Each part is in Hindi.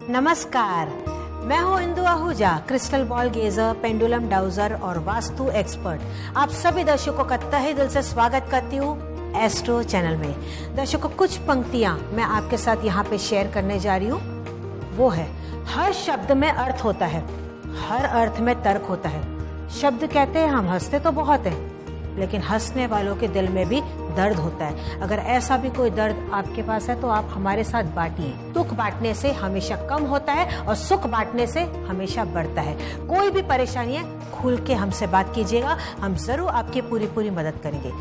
नमस्कार, मैं हूं Indu Ahuja, crystal ball gazer, pendulum dowser और वास्तु एक्सपर्ट। आप सभी दर्शकों का तहे दिल से स्वागत करती हूं एस्ट्रो चैनल में। दर्शकों, कुछ पंक्तियां मैं आपके साथ यहाँ पे शेयर करने जा रही हूँ। वो है, हर शब्द में अर्थ होता है, हर अर्थ में तर्क होता है। शब्द कहते हैं हम हंसते तो बहुत है, लेकिन हंसने वालों के दिल में भी दर्द होता है। अगर ऐसा भी कोई दर्द आपके पास है तो आप हमारे साथ बांटिए। दुख बांटने से हमेशा कम होता है और सुख बांटने से हमेशा बढ़ता है। कोई भी परेशानी है, खुल के हमसे बात कीजिएगा, हम जरूर आपकी पूरी मदद करेंगे।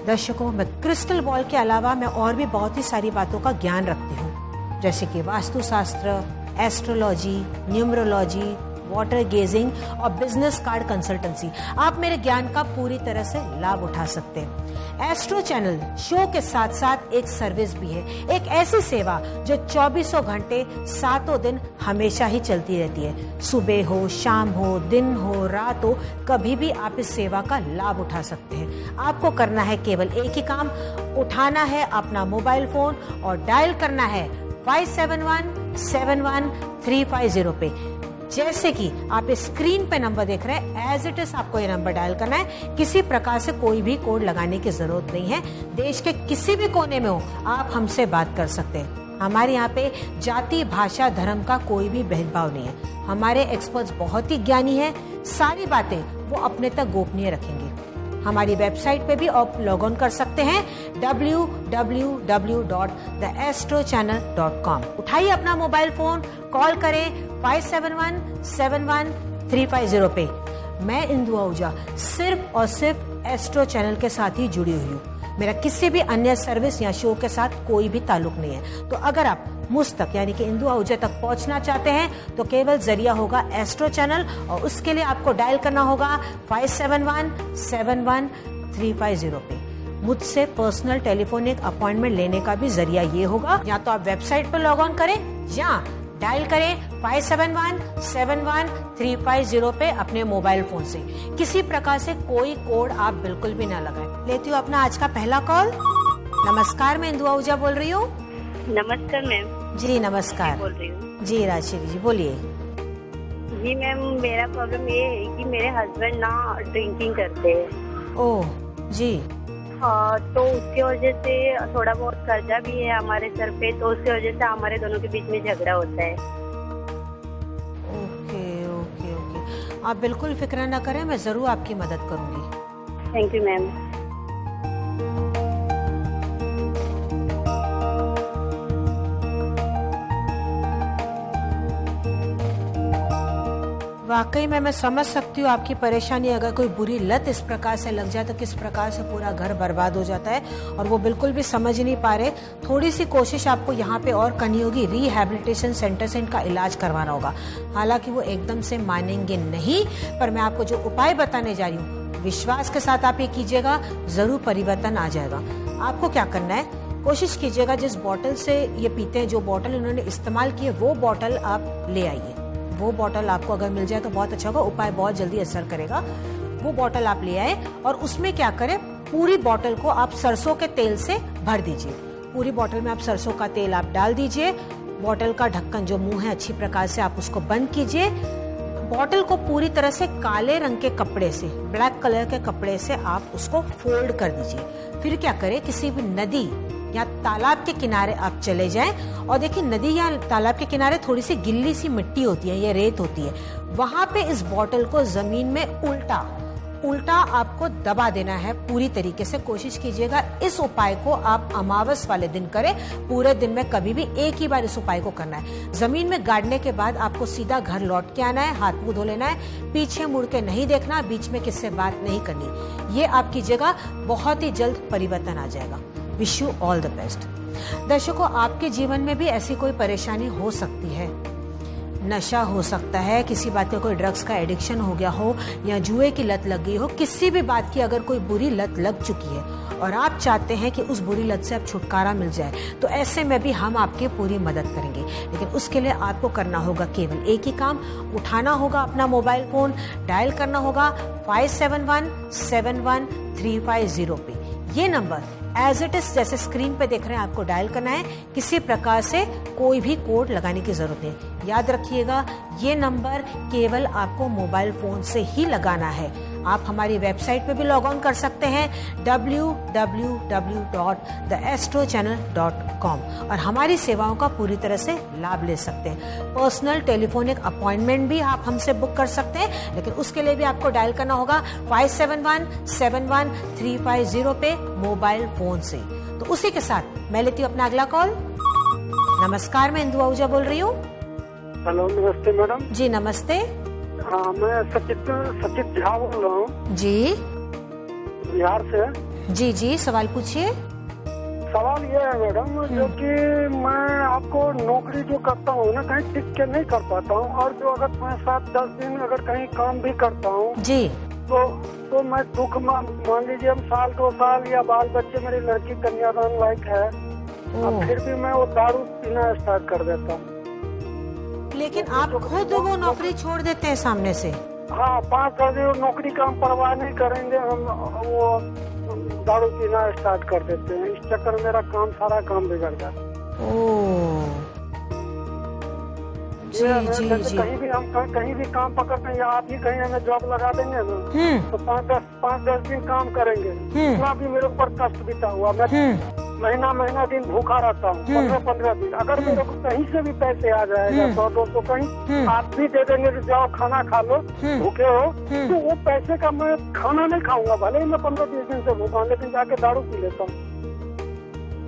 दर्शकों, मैं क्रिस्टल बॉल के अलावा मैं और भी बहुत ही सारी बातों का ज्ञान रखती हूँ, जैसे कि वास्तुशास्त्र, एस्ट्रोलॉजी, न्यूमरोलॉजी, वाटर गेजिंग और बिजनेस कार्ड कंसल्टेंसी। आप मेरे ज्ञान का पूरी तरह से लाभ उठा सकते हैं। एस्ट्रो चैनल शो के साथ साथ एक सर्विस भी है, एक ऐसी सेवा जो 24 घंटे 7 दिन हमेशा ही चलती रहती है। सुबह हो, शाम हो, दिन हो, रात हो, कभी भी आप इस सेवा का लाभ उठा सकते हैं। आपको करना है केवल एक ही काम, उठाना है अपना मोबाइल फोन और डायल करना है 57171350 पे। जैसे कि आप स्क्रीन पे नंबर देख रहे हैं, एज इट इज आपको ये नंबर डायल करना है। किसी प्रकार से कोई भी कोड लगाने की जरूरत नहीं है। देश के किसी भी कोने में हो, आप हमसे बात कर सकते हैं। हमारे यहाँ पे जाति, भाषा, धर्म का कोई भी भेदभाव नहीं है। हमारे एक्सपर्ट्स बहुत ही ज्ञानी हैं, सारी बातें वो अपने तक गोपनीय रखेंगे। हमारी वेबसाइट पे भी आप लॉग ऑन कर सकते हैं www.theastrochannel.com। उठाइए अपना मोबाइल फोन, कॉल करें 57171350 पे। मैं इंदु आहूजा सिर्फ और सिर्फ एस्ट्रो चैनल के साथ ही जुड़ी हुई हूँ। मेरा किसी भी अन्य सर्विस या शो के साथ कोई भी ताल्लुक नहीं है। तो अगर आप मुझ तक यानी कि इंदु आहूजा तक पहुंचना चाहते हैं तो केवल जरिया होगा एस्ट्रो चैनल, और उसके लिए आपको डायल करना होगा 57171350 पे। मुझसे पर्सनल टेलीफोनिक अपॉइंटमेंट लेने का भी जरिया ये होगा, या तो आप वेबसाइट पर लॉग ऑन करें या डायल करें 57171350 पे अपने मोबाइल फोन से। किसी प्रकार से कोई कोड आप बिल्कुल भी ना लगाएं। लेती हूँ अपना आज का पहला कॉल। नमस्कार, मैं इंदु आहूजा बोल रही हूँ। नमस्कार मैम। जी नमस्कार, बोल रही हूँ। जी राजश्री जी बोलिए। जी मैम, मेरा प्रॉब्लम ये है कि मेरे हस्बैंड ना ड्रिंकिंग करते हैं। ओह जी। तो उसकी वजह से थोड़ा बहुत कर्जा भी है हमारे सर पे, तो उसकी वजह से हमारे दोनों के बीच में झगड़ा होता है। ओके ओके ओके, आप बिल्कुल फिक्र न करें, मैं जरूर आपकी मदद करूंगी। Thank you ma'am. वाकई में मैं समझ सकती हूँ आपकी परेशानी। अगर कोई बुरी लत इस प्रकार से लग जाए तो किस प्रकार से पूरा घर बर्बाद हो जाता है, और वो बिल्कुल भी समझ नहीं पा रहे। थोड़ी सी कोशिश आपको यहाँ पे और करनी होगी, रिहैबिलिटेशन सेंटर से इनका इलाज करवाना होगा। हालांकि वो एकदम से मानेंगे नहीं, पर मैं आपको जो उपाय बताने जा रही हूँ, विश्वास के साथ आप ये कीजिएगा, जरूर परिवर्तन आ जाएगा। आपको क्या करना है, कोशिश कीजिएगा जिस बोतल से ये पीते हैं, जो बोतल इन्होंने इस्तेमाल की है, वो बोतल आप ले आइए। वो बोतल आपको अगर मिल जाए तो बहुत अच्छा होगा, उपाय बहुत जल्दी असर करेगा। वो बोतल आप ले आए और उसमें क्या करें, पूरी बोतल को आप सरसों के तेल से भर दीजिए। पूरी बोतल में आप सरसों का तेल आप डाल दीजिए। बोतल का ढक्कन जो मुंह है अच्छी प्रकार से आप उसको बंद कीजिए। बोतल को पूरी तरह से काले रंग के कपड़े से, ब्लैक कलर के कपड़े से आप उसको फोल्ड कर दीजिए। फिर क्या करें, किसी भी नदी या तालाब के किनारे आप चले जाएं, और देखिए नदी या तालाब के किनारे थोड़ी सी गिल्ली सी मिट्टी होती है या रेत होती है, वहां पे इस बोतल को जमीन में उल्टा उल्टा आपको दबा देना है पूरी तरीके से। कोशिश कीजिएगा इस उपाय को आप अमावस वाले दिन करें। पूरे दिन में कभी भी एक ही बार इस उपाय को करना है। जमीन में गाड़ने के बाद आपको सीधा घर लौट के आना है, हाथ मुंह धो लेना है, पीछे मुड़ के नहीं देखना, बीच में किससे बात नहीं करनी। ये आप कीजिएगा, बहुत ही जल्द परिवर्तन आ जाएगा। Wish you all the best. दर्शकों, आपके जीवन में भी ऐसी कोई परेशानी हो सकती है। नशा हो सकता है, किसी बात का कोई ड्रग्स का एडिक्शन हो गया हो, या जुए की लत लग गई हो, किसी भी बात की अगर कोई बुरी लत लग चुकी है और आप चाहते हैं कि उस बुरी लत से आप छुटकारा मिल जाए, तो ऐसे में भी हम आपकी पूरी मदद करेंगे। लेकिन उसके लिए आपको करना होगा केवल एक ही काम। उठाना होगा अपना मोबाइल फोन, डायल करना होगा 57171350 पे। ये नंबर एज इट इज जैसे स्क्रीन पे देख रहे हैं आपको डायल करना है। किसी प्रकार से कोई भी कोड लगाने की जरूरत नहीं। याद रखिएगा, ये नंबर केवल आपको मोबाइल फोन से ही लगाना है। आप हमारी वेबसाइट पे भी लॉग ऑन कर सकते हैं www.theastrochannel.com और हमारी सेवाओं का पूरी तरह से लाभ ले सकते हैं। पर्सनल टेलीफोनिक अपॉइंटमेंट भी आप हमसे बुक कर सकते हैं, लेकिन उसके लिए भी आपको डायल करना होगा 57171350 पे मोबाइल फोन से। तो उसी के साथ मैं लेती हूँ अपना अगला कॉल। नमस्कार, मैं इंदु आहूजा बोल रही हूँ। हेलो, नमस्ते मैडम। जी नमस्ते। हाँ, मैं सचित झा बोल रहा हूँ जी, बिहार से। जी जी, सवाल पूछिए। सवाल ये है मैडम, जो कि मैं आपको नौकरी जो करता हूँ ना, कहीं टिक के नहीं कर पाता हूँ, और जो अगर 5-7-10 दिन अगर कहीं काम भी करता हूँ जी, तो मैं दुख मान लीजिए हम 1-2 साल या बाल बच्चे, मेरी लड़की कन्यादान लायक है, अब फिर भी मैं वो दारू पीना स्टार्ट कर देता हूँ। लेकिन आप खुद वो नौकरी छोड़ देते हैं सामने से? हाँ, 5-10 दिन नौकरी का हम परवाह नहीं करेंगे, हम वो दारू पीना स्टार्ट कर देते हैं। इस चक्कर में मेरा सारा काम बिगड़ जाता है। जी जी जी। कहीं भी काम पकड़ते हैं, या आप ही कहीं हमें जॉब लगा देंगे ना, तो 5-10 दिन काम करेंगे। इतना भी मेरे ऊपर कष्ट बीता हुआ, मैं महीना दिन भूखा रहता हूँ, 15-15 दिन। अगर मेरे को कहीं से भी पैसे आ जाएगा 100-200 कहीं, आप भी दे देंगे, जाओ खाना खा लो, भूखे हो, तो वो पैसे का मैं खाना नहीं खाऊंगा, भले ही मैं 15-20 दिन से भूखा हूँ, लेकिन जाके दारू पी लेता हूँ।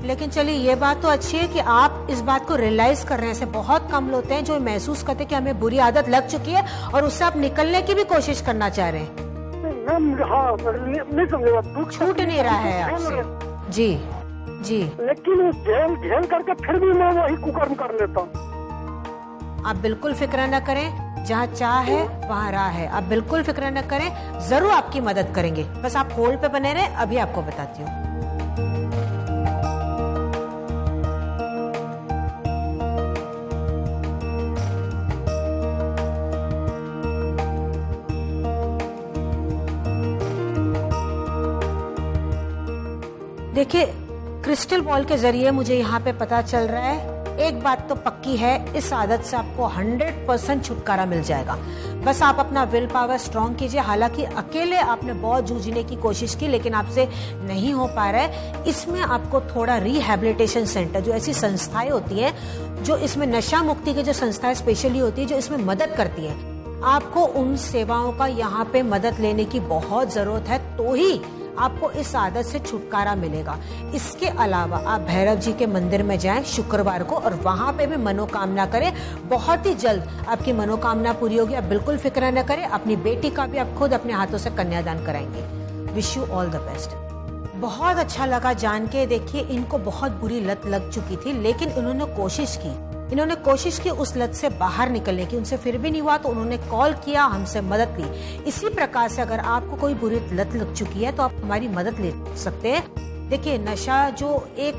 लेकिन चलिए, ये बात तो अच्छी है कि आप इस बात को रियलाइज कर रहे हैं। ऐसे बहुत कम लोग हैं जो महसूस करते हैं कि हमें बुरी आदत लग चुकी है और उससे आप निकलने की भी कोशिश करना चाह रहे हैं। हाँ, नहीं समझेगा, छूट नहीं रहा है आपसे। जी जी। लेकिन झेल करके फिर भी मैं वही कुकर्म कर लेता हूँ। आप बिल्कुल फिक्र न करें, जहाँ चाह है वहाँ राह है। आप बिल्कुल फिक्र न करें, जरूर आपकी मदद करेंगे। बस आप होल्ड पे बने रहें, अभी आपको बताती हूँ। देखिए, क्रिस्टल बॉल के जरिए मुझे यहाँ पे पता चल रहा है, एक बात तो पक्की है, इस आदत से आपको 100% छुटकारा मिल जाएगा। बस आप अपना विल पावर स्ट्रॉन्ग कीजिए। हालांकि अकेले आपने बहुत जूझने की कोशिश की, लेकिन आपसे नहीं हो पा रहा है। इसमें आपको थोड़ा रिहैबिलिटेशन सेंटर, जो ऐसी संस्थाएं होती हैं, जो इसमें नशा मुक्ति की जो संस्थाएं स्पेशली होती है, जो इसमें मदद करती है, आपको उन सेवाओं का यहाँ पे मदद लेने की बहुत जरूरत है, तो ही आपको इस आदत से छुटकारा मिलेगा। इसके अलावा आप भैरव जी के मंदिर में जाएं शुक्रवार को, और वहां पे भी मनोकामना करें। बहुत ही जल्द आपकी मनोकामना पूरी होगी। आप बिल्कुल फिक्र न करें। अपनी बेटी का भी आप खुद अपने हाथों से कन्यादान कराएंगे। Wish you all the best. बहुत अच्छा लगा जान के। देखिए, इनको बहुत बुरी लत लग चुकी थी, लेकिन इन्होंने कोशिश की उस लत से बाहर निकलने की। उनसे फिर भी नहीं हुआ तो उन्होंने कॉल किया, हमसे मदद ली। इसी प्रकार से अगर आपको कोई बुरी लत लग चुकी है तो आप हमारी मदद ले सकते हैं। देखिए, नशा जो एक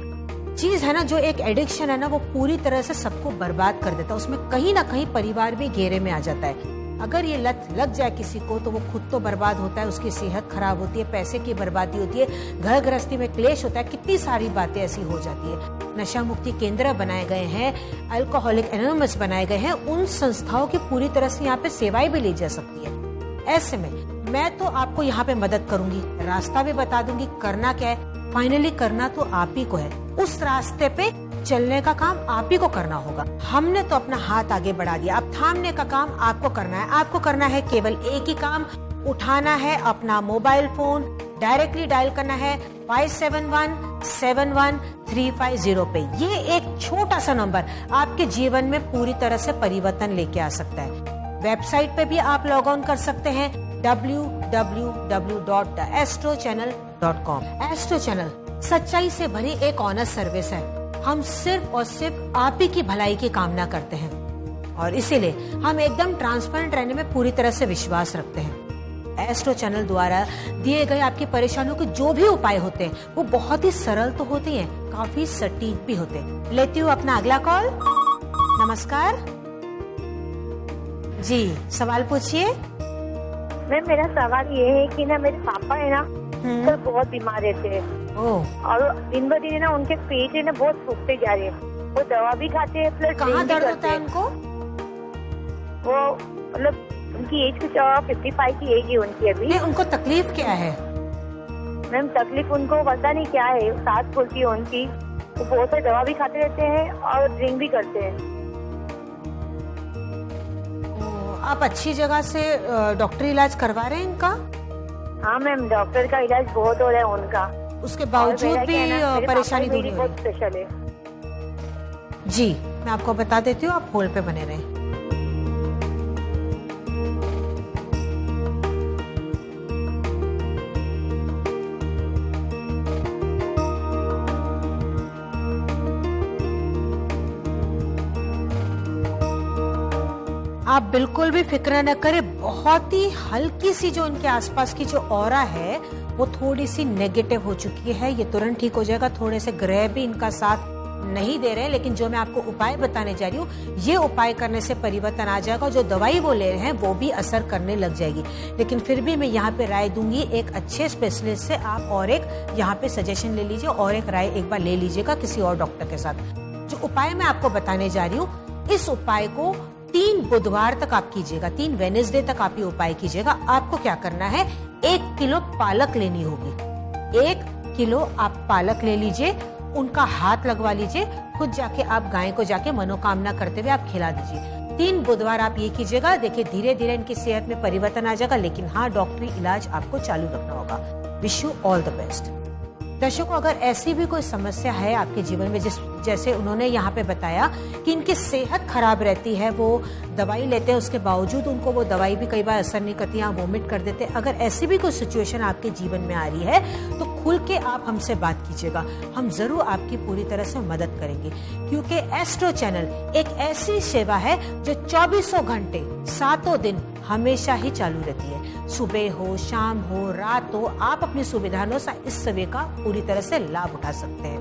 चीज है ना, जो एक एडिक्शन है ना, वो पूरी तरह से सबको बर्बाद कर देता है। उसमें कहीं ना कहीं परिवार भी घेरे में आ जाता है। अगर ये लत लग जाए किसी को तो वो खुद तो बर्बाद होता है, उसकी सेहत खराब होती है, पैसे की बर्बादी होती है, घर गृहस्थी में क्लेश होता है, कितनी सारी बातें ऐसी हो जाती है। नशा मुक्ति केंद्र बनाए गए हैं, अल्कोहलिक एनोनिमस बनाए गए हैं। उन संस्थाओं की पूरी तरह से यहाँ पे सेवाएं भी ली जा सकती है। ऐसे में मैं तो आपको यहाँ पे मदद करूंगी, रास्ता भी बता दूंगी, करना क्या है। फाइनली करना तो आप ही को है। उस रास्ते पे चलने का काम आप ही को करना होगा। हमने तो अपना हाथ आगे बढ़ा दिया, अब थामने का काम आपको करना है। आपको करना है केवल एक ही काम, उठाना है अपना मोबाइल फोन, डायरेक्टली डायल करना है 57171350 पे। ये एक छोटा सा नंबर आपके जीवन में पूरी तरह से परिवर्तन लेके आ सकता है। वेबसाइट पे भी आप लॉग ऑन कर सकते हैं www.theastrochannel.com। एस्ट्रो चैनल सच्चाई से भरी एक ऑनेस्ट सर्विस है। हम सिर्फ और सिर्फ आप ही की भलाई की कामना करते हैं और इसीलिए हम एकदम ट्रांसपेरेंट रहने में पूरी तरह से विश्वास रखते हैं। एस्ट्रो चैनल द्वारा दिए गए आपकी परेशानियों के जो भी उपाय होते हैं वो बहुत ही सरल तो होते हैं, काफी सटीक भी होते हैं। लेती हूँ अपना अगला कॉल। नमस्कार जी, सवाल पूछिए। मैम मेरा सवाल ये है कि ना मेरे पापा है ना तो बहुत बीमार रहते हैं और दिन ब दिन ना उनके पेट है ना बहुत सूखते जा रहे हैं। वो दवा भी खाते हैं प्लस कहाँ दर्द होता है उनको? वो मतलब उनकी एज कुछ 55 की एज है उनकी अभी। उनको तकलीफ क्या है? मैम तकलीफ उनको पता नहीं क्या है, सांस फूलती है उनकी। वो बहुत सारी दवा भी खाते रहते हैं और ड्रिंक भी करते हैं। आप अच्छी जगह से डॉक्टरी इलाज करवा रहे हैं इनका? हाँ मैम, डॉक्टर का इलाज बहुत हो रहा है उनका, उसके बावजूद भी परेशानी दूर नहीं हो रही। स्पेशल है जी, मैं आपको बता देती हूँ, आप होल्ड पे बने रहें। आप बिल्कुल भी फिक्र न करें, बहुत ही हल्की सी जो उनके आसपास की जो ऑरा है वो थोड़ी सी नेगेटिव हो चुकी है। ये तुरंत ठीक हो जाएगा। थोड़े से ग्रह भी इनका साथ नहीं दे रहे हैं, लेकिन जो मैं आपको उपाय बताने जा रही हूँ ये उपाय करने से परिवर्तन आ जाएगा। जो दवाई वो ले रहे हैं वो भी असर करने लग जाएगी। लेकिन फिर भी मैं यहाँ पे राय दूंगी, एक अच्छे स्पेशलिस्ट से आप और एक यहाँ पे सजेशन ले लीजिए और एक राय एक बार ले लीजिएगा किसी और डॉक्टर के साथ। जो उपाय मैं आपको बताने जा रही हूँ, इस उपाय को 3 बुधवार तक आप कीजिएगा, 3 वेडनेसडे तक आप ये उपाय कीजिएगा। आपको क्या करना है, 1 किलो पालक लेनी होगी। 1 किलो आप पालक ले लीजिए, उनका हाथ लगवा लीजिए, खुद जाके आप गाय को जाके मनोकामना करते हुए आप खिला दीजिए। 3 बुधवार आप ये कीजिएगा। देखिए धीरे धीरे इनकी सेहत में परिवर्तन आ जाएगा, लेकिन हाँ डॉक्टरी इलाज आपको चालू रखना होगा। Wish you all the best. दर्शकों, अगर ऐसी भी कोई समस्या है आपके जीवन में, जैसे उन्होंने यहाँ पे बताया कि इनकी सेहत खराब रहती है, वो दवाई लेते हैं उसके बावजूद उनको वो दवाई भी कई बार असर नहीं करती, यहाँ वोमिट कर देते हैं। अगर ऐसी भी कोई सिचुएशन आपके जीवन में आ रही है तो खुल के आप हमसे बात कीजिएगा, हम जरूर आपकी पूरी तरह से मदद करेंगे। क्योंकि एस्ट्रो चैनल एक ऐसी सेवा है जो 24 घंटे 7 दिन हमेशा ही चालू रहती है। सुबह हो, शाम हो, रात हो, आप अपनी सुविधा अनुसार इस सेवा का पूरी तरह से लाभ उठा सकते हैं।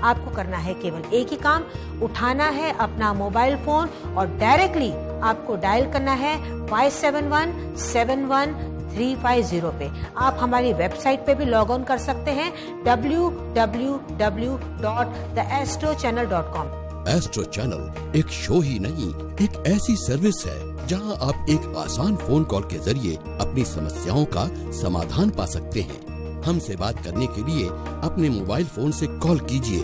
आपको करना है केवल एक ही काम, उठाना है अपना मोबाइल फोन और डायरेक्टली आपको डायल करना है 57171350 पे। आप हमारी वेबसाइट पे भी लॉग ऑन कर सकते हैं www.theastrochannel.com। एस्ट्रो चैनल एक शो ही नहीं, एक ऐसी सर्विस है जहां आप एक आसान फोन कॉल के जरिए अपनी समस्याओं का समाधान पा सकते हैं। हमसे बात करने के लिए अपने मोबाइल फोन से कॉल कीजिए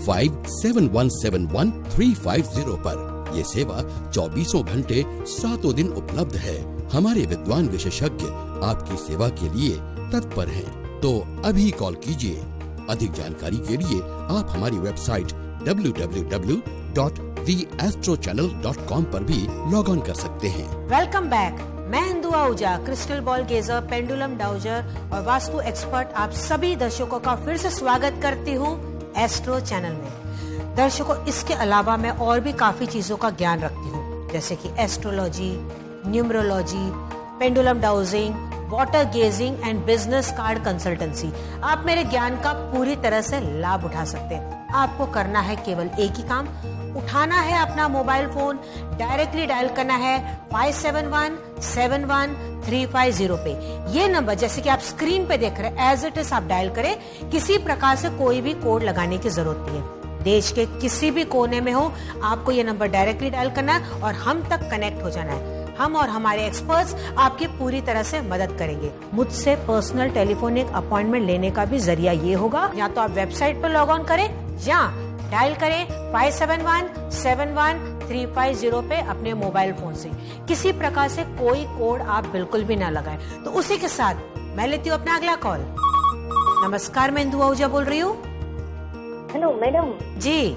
57171350 पर। ये सेवा 24 घंटे 7 दिन उपलब्ध है। हमारे विद्वान विशेषज्ञ आपकी सेवा के लिए तत्पर हैं, तो अभी कॉल कीजिए। अधिक जानकारी के लिए आप हमारी वेबसाइट www.theastrochannel.com पर भी लॉग ऑन कर सकते हैं। Welcome back. मैं Indu Ahuja, crystal ball gazer, pendulum dowser और वास्तु एक्सपर्ट, आप सभी दर्शकों का फिर से स्वागत करती हूँ एस्ट्रो चैनल में। दर्शकों, इसके अलावा मैं और भी काफी चीजों का ज्ञान रखती हूँ, जैसे कि astrology, numerology, pendulum dowsing, water gazing and business card consultancy. आप मेरे ज्ञान का पूरी तरह से लाभ उठा सकते हैं। आपको करना है केवल एक ही काम, उठाना है अपना मोबाइल फोन, डायरेक्टली डायल करना है 57171350 पे। ये नंबर जैसे कि आप स्क्रीन पे देख रहे हैं, एज इट इज आप डायल करें। किसी प्रकार से कोई भी कोड लगाने की जरूरत नहीं है। देश के किसी भी कोने में हो, आपको ये नंबर डायरेक्टली डायल करना है और हम तक कनेक्ट हो जाना है। हम और हमारे एक्सपर्ट्स आपकी पूरी तरह से मदद करेंगे। मुझसे पर्सनल टेलीफोनिक अपॉइंटमेंट लेने का भी जरिया ये होगा, या तो आप वेबसाइट पर लॉग ऑन करें या डायल करें 57171350 71-71350 पे अपने मोबाइल फोन से। किसी प्रकार से कोई कोड आप बिल्कुल भी ना लगाएं। तो उसी के साथ मैं लेती हूँ अपना अगला कॉल। नमस्कार, मैं इंदु आहूजा बोल रही हूँ। Hello madam. जी।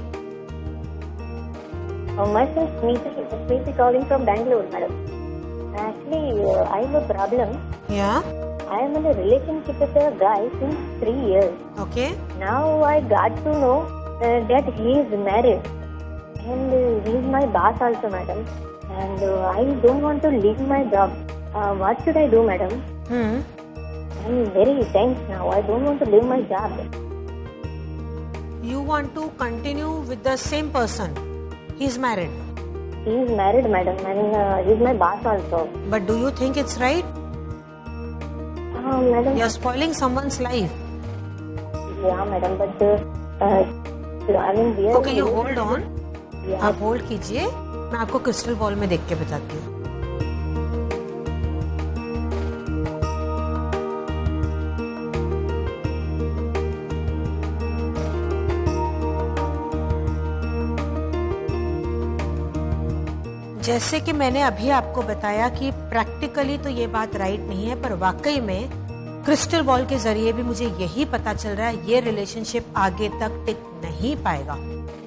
Myself Smriti calling from Bangalore, madam. Actually, I have a problem. Yeah. I am in a relationship with a guy since 3 years. Okay. Now I got to know that he is married, and he is my boss also, madam. And I don't want to leave my job. What should I do, madam? I'm very tense now. I don't want to leave my job. You want to continue with the same person? He is married. He is married, madam, and he is my boss also. But do you think it's right? Madam. You are spoiling someone's life. Yeah, madam, but I mean, okay, you hold on. Yeah. आप होल्ड कीजिए, मैं आपको क्रिस्टल बॉल में देख के बताती हूँ। जैसे कि मैंने अभी आपको बताया कि प्रैक्टिकली तो ये बात राइट नहीं है, पर वाकई में क्रिस्टल बॉल के जरिए भी मुझे यही पता चल रहा है ये रिलेशनशिप आगे तक टिक नहीं पाएगा।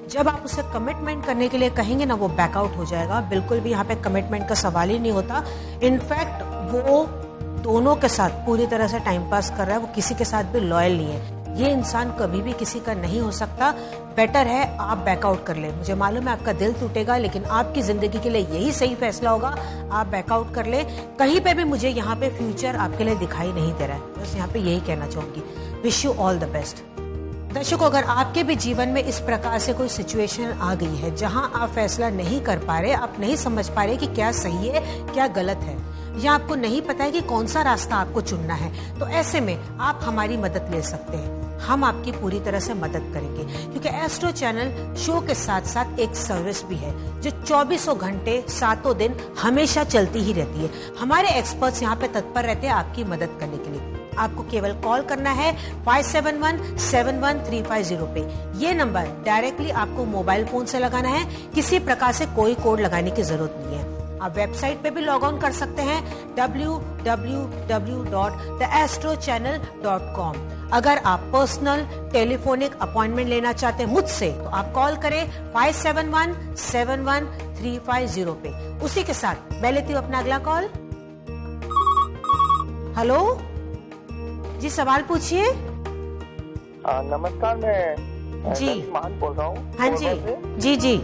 जब आप उसे कमिटमेंट करने के लिए कहेंगे ना, वो बैकआउट हो जाएगा। बिल्कुल भी यहाँ पे कमिटमेंट का सवाल ही नहीं होता। इनफैक्ट वो दोनों के साथ पूरी तरह से टाइम पास कर रहा है, वो किसी के साथ भी लॉयल नहीं है। ये इंसान कभी भी किसी का नहीं हो सकता। बेटर है आप बैकआउट कर ले। मुझे मालूम है आपका दिल टूटेगा, लेकिन आपकी जिंदगी के लिए यही सही फैसला होगा। आप बैकआउट कर ले। कहीं पे भी मुझे यहाँ पे फ्यूचर आपके लिए दिखाई नहीं दे रहा है। बस यहाँ पे यही कहना चाहूंगी। Wish you all the best. दर्शकों, अगर आपके भी जीवन में इस प्रकार से कोई सिचुएशन आ गई है जहां आप फैसला नहीं कर पा रहे, आप नहीं समझ पा रहे कि क्या सही है क्या गलत है, या आपको नहीं पता है कि कौन सा रास्ता आपको चुनना है, तो ऐसे में आप हमारी मदद ले सकते हैं। हम आपकी पूरी तरह से मदद करेंगे, क्योंकि एस्ट्रो चैनल शो के साथ साथ एक सर्विस भी है जो 24 घंटे 7 दिन हमेशा चलती ही रहती है। हमारे एक्सपर्ट्स यहाँ पे तत्पर रहते हैं आपकी मदद करने के लिए। आपको केवल कॉल करना है 57171350 पे। ये नंबर डायरेक्टली आपको मोबाइल फोन से लगाना है। किसी प्रकार से कोई कोड लगाने की जरूरत नहीं है। आप वेबसाइट पे भी लॉग ऑन कर सकते हैं www.theastrochannel.com। अगर आप पर्सनल टेलीफोनिक अपॉइंटमेंट लेना चाहते हैं मुझसे, तो आप कॉल करें 57171350 पे। उसी के साथ मैं लेती हूँ अपना अगला कॉल। हेलो जी, सवाल पूछिए। नमस्कार, मैं जी मान बोल रहा हूँ। हाँ जी जी जी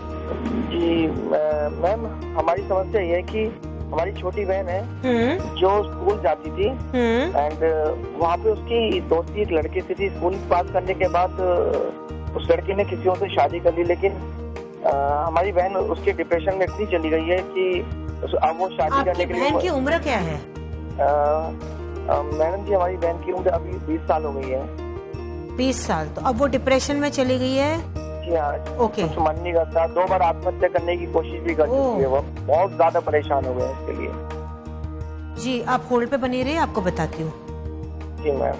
जी मैम, हमारी समस्या ये है कि हमारी छोटी बहन है जो स्कूल जाती थी, एंड वहाँ पे उसकी दोस्ती एक लड़के से थी। स्कूल पास करने के बाद उस लड़के ने किसी और से शादी कर ली, लेकिन हमारी बहन उसके डिप्रेशन में इतनी चली गई है कि अब वो शादी करने के लिए। बहन की उम्र क्या है? मैडम जी, हमारी बहन की उम्र अभी 20 साल हो गई है। 20 साल? तो अब वो डिप्रेशन में चली गई है। जी हाँ। ओके। कुछ मन नहीं करता, 2 बार आत्महत्या करने की कोशिश भी कर चुकी है। वो बहुत ज्यादा परेशान हो गए इसके लिए। जी, आप होल्ड पे बनी रहिए, आपको बताती हूँ। जी मैम।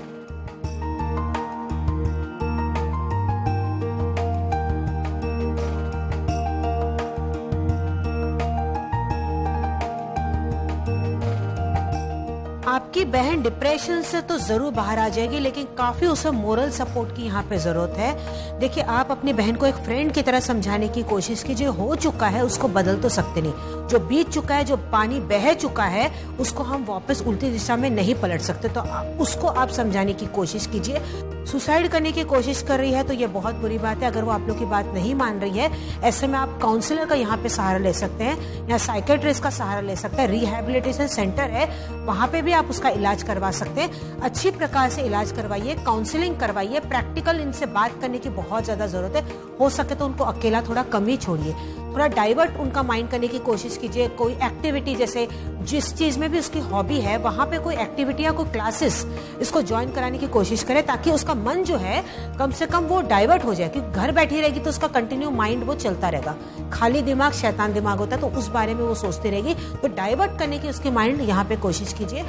आपकी बहन डिप्रेशन से तो जरूर बाहर आ जाएगी, लेकिन काफी उसे मोरल सपोर्ट की यहाँ पे जरूरत है। देखिए, आप अपनी बहन को एक फ्रेंड की तरह समझाने की कोशिश कीजिए। हो चुका है उसको बदल तो सकते नहीं, जो बीत चुका है, जो पानी बह चुका है, उसको हम वापस उल्टी दिशा में नहीं पलट सकते। तो उसको आप समझाने की कोशिश कीजिए। सुसाइड करने की कोशिश कर रही है तो ये बहुत बुरी बात है। अगर वो आप लोग की बात नहीं मान रही है, ऐसे में आप काउंसलर का यहाँ पे सहारा ले सकते हैं, या साइकेट्रिस्ट का सहारा ले सकते हैं। रिहैबिलिटेशन सेंटर है, वहाँ पे भी आप उसका इलाज करवा सकते हैं। अच्छी प्रकार से इलाज करवाइए, काउंसलिंग करवाइए। प्रैक्टिकल इनसे बात करने की बहुत ज्यादा जरूरत है। हो सके तो उनको अकेला थोड़ा कम ही छोड़िए, थोड़ा डाइवर्ट उनका माइंड करने की कोशिश कीजिए। कोई एक्टिविटी, जैसे जिस चीज में भी उसकी हॉबी है, वहां पे कोई एक्टिविटी या कोई क्लासेस इसको ज्वाइन कराने की कोशिश करें, ताकि उसका मन जो है कम से कम वो डाइवर्ट हो जाए। क्योंकि घर बैठी रहेगी तो उसका कंटिन्यू माइंड वो चलता रहेगा। खाली दिमाग शैतान दिमाग होता है, तो उस बारे में वो सोचती रहेगी। तो डाइवर्ट करने की उसकी माइंड यहाँ पे कोशिश कीजिए।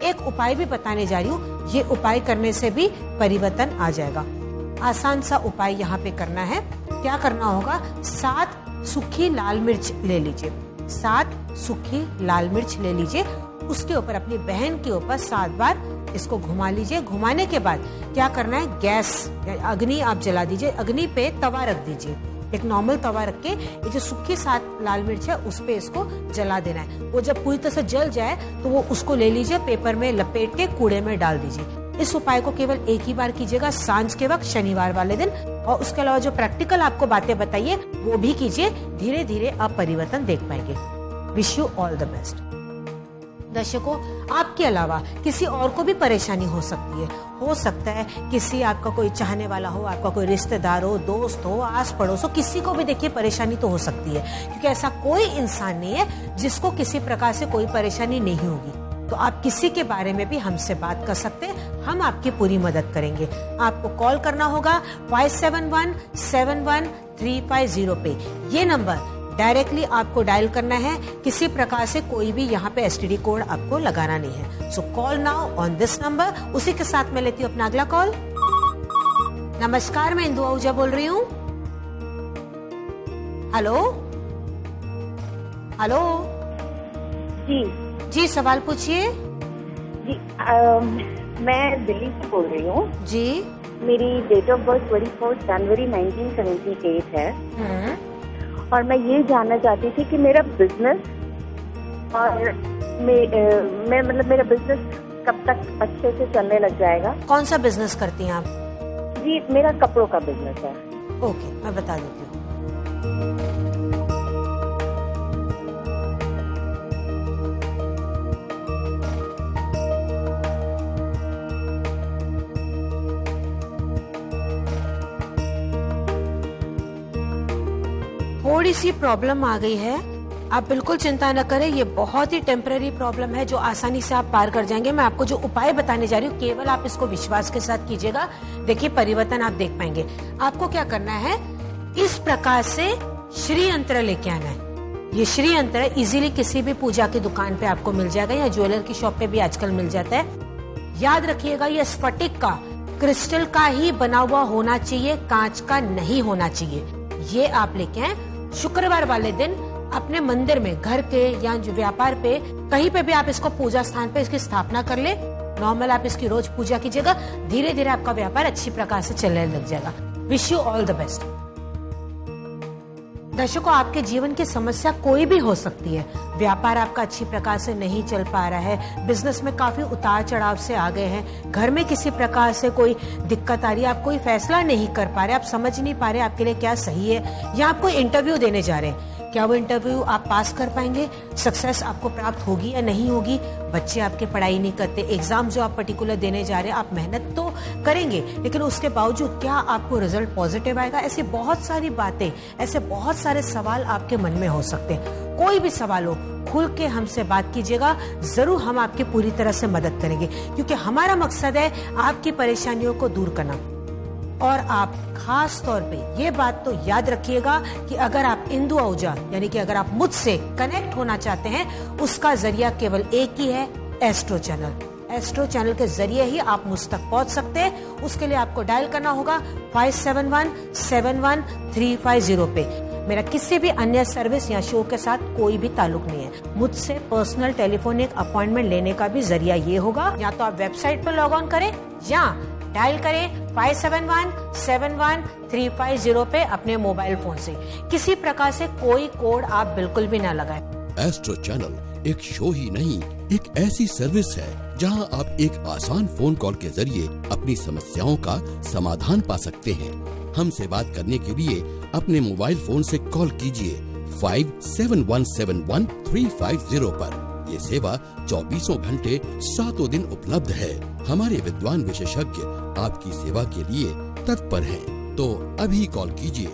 एक उपाय भी बताने जा रही हूँ, ये उपाय करने से भी परिवर्तन आ जाएगा। आसान सा उपाय यहाँ पे करना है। क्या करना होगा? 7 सूखी लाल मिर्च ले लीजिए, 7 सूखी लाल मिर्च ले लीजिए। उसके ऊपर अपनी बहन के ऊपर 7 बार इसको घुमा लीजिए। घुमाने के बाद क्या करना है, गैस अग्नि आप जला दीजिए। अग्नि पे तवा रख दीजिए, एक नॉर्मल तवा रख के ये जो सूखी 7 लाल मिर्च है उस पे इसको जला देना है। वो जब पूरी तरह से जल जाए तो वो उसको ले लीजिए, पेपर में लपेट के कूड़े में डाल दीजिए। इस उपाय को केवल एक ही बार कीजिएगा, सांझ के वक्त शनिवार वाले दिन। और उसके अलावा जो प्रैक्टिकल आपको बातें बताइए वो भी कीजिए, धीरे धीरे आप परिवर्तन देख पाएंगे। Wish you all the best. दर्शकों, आपके अलावा किसी और को भी परेशानी हो सकती है। हो सकता है किसी आपका कोई चाहने वाला हो, आपका कोई रिश्तेदार हो, दोस्त हो, आस पड़ोस हो, किसी को भी देखिए परेशानी तो हो सकती है, क्योंकि ऐसा कोई इंसान नहीं है जिसको किसी प्रकार से कोई परेशानी नहीं होगी। तो आप किसी के बारे में भी हमसे बात कर सकते हैं, हम आपकी पूरी मदद करेंगे। आपको कॉल करना होगा 57171350 पे। ये नंबर डायरेक्टली आपको डायल करना है, किसी प्रकार से कोई भी यहाँ पे STD कोड आपको लगाना नहीं है। So call now on this number. उसी के साथ मैं लेती हूँ अपना अगला कॉल। नमस्कार, मैं इंदु आहूजा बोल रही हूँ। हेलो हेलो जी, सवाल पूछिए। जी, मैं दिल्ली से बोल रही हूँ जी। मेरी डेट ऑफ बर्थ 24 जनवरी 1978 है। और मैं ये जानना चाहती थी कि मेरा बिजनेस और मैं मतलब मेरा बिजनेस कब तक अच्छे से चलने लग जाएगा। कौन सा बिजनेस करती हैं आप? जी, मेरा कपड़ों का बिजनेस है। ओके, मैं बता देती हूँ। थोड़ी सी प्रॉब्लम आ गई है, आप बिल्कुल चिंता न करें, ये बहुत ही टेम्पररी प्रॉब्लम है जो आसानी से आप पार कर जाएंगे। मैं आपको जो उपाय बताने जा रही हूँ केवल आप इसको विश्वास के साथ कीजिएगा, देखिए परिवर्तन आप देख पाएंगे। आपको क्या करना है, इस प्रकार से श्री यंत्र लेके आना है। ये श्री यंत्र इजीली किसी भी पूजा की दुकान पे आपको मिल जाएगा या ज्वेलर की शॉप पे भी आजकल मिल जाता है। याद रखिएगा, ये स्फटिक का, क्रिस्टल का ही बना हुआ होना चाहिए, कांच का नहीं होना चाहिए। ये आप लेके आए, शुक्रवार वाले दिन अपने मंदिर में, घर के या जो व्यापार पे, कहीं पे भी आप इसको पूजा स्थान पे इसकी स्थापना कर ले। नॉर्मल आप इसकी रोज पूजा कीजिएगा, धीरे धीरे आपका व्यापार अच्छी प्रकार से चलने लग जाएगा। Wish you all the best. दर्शकों, आपके जीवन की समस्या कोई भी हो सकती है। व्यापार आपका अच्छी प्रकार से नहीं चल पा रहा है, बिजनेस में काफी उतार चढ़ाव से आ गए हैं, घर में किसी प्रकार से कोई दिक्कत आ रही है, आप कोई फैसला नहीं कर पा रहे, आप समझ नहीं पा रहे आपके लिए क्या सही है, या आप कोई इंटरव्यू देने जा रहे हैं, क्या वो इंटरव्यू आप पास कर पाएंगे, सक्सेस आपको प्राप्त होगी या नहीं होगी। बच्चे आपके पढ़ाई नहीं करते, एग्जाम जो आप पर्टिकुलर देने जा रहे हैं, आप मेहनत तो करेंगे लेकिन उसके बावजूद क्या आपको रिजल्ट पॉजिटिव आएगा। ऐसी बहुत सारी बातें, ऐसे बहुत सारे सवाल आपके मन में हो सकते हैं। कोई भी सवाल हो, खुल के हमसे बात कीजिएगा, जरूर हम आपकी पूरी तरह से मदद करेंगे, क्योंकि हमारा मकसद है आपकी परेशानियों को दूर करना। और आप खास तौर पे ये बात तो याद रखिएगा कि अगर आप इंदु आहूजा यानी कि अगर आप मुझसे कनेक्ट होना चाहते हैं, उसका जरिया केवल एक ही है, एस्ट्रो चैनल। एस्ट्रो चैनल के जरिए ही आप मुझ तक पहुंच सकते हैं। उसके लिए आपको डायल करना होगा 57171350 पे। मेरा किसी भी अन्य सर्विस या शो के साथ कोई भी ताल्लुक नहीं है। मुझसे पर्सनल टेलीफोनिक अपॉइंटमेंट लेने का भी जरिया ये होगा, या तो आप वेबसाइट पर लॉग ऑन करें या डायल करें 57171350 पे अपने मोबाइल फोन से। किसी प्रकार से कोई कोड आप बिल्कुल भी ना लगाएं। एस्ट्रो चैनल एक शो ही नहीं, एक ऐसी सर्विस है जहां आप एक आसान फोन कॉल के जरिए अपनी समस्याओं का समाधान पा सकते हैं। हमसे बात करने के लिए अपने मोबाइल फोन से कॉल कीजिए 57171350 पर। ये सेवा 24 घंटे 7 दिन उपलब्ध है। हमारे विद्वान विशेषज्ञ आपकी सेवा के लिए तत्पर हैं। तो अभी कॉल कीजिए।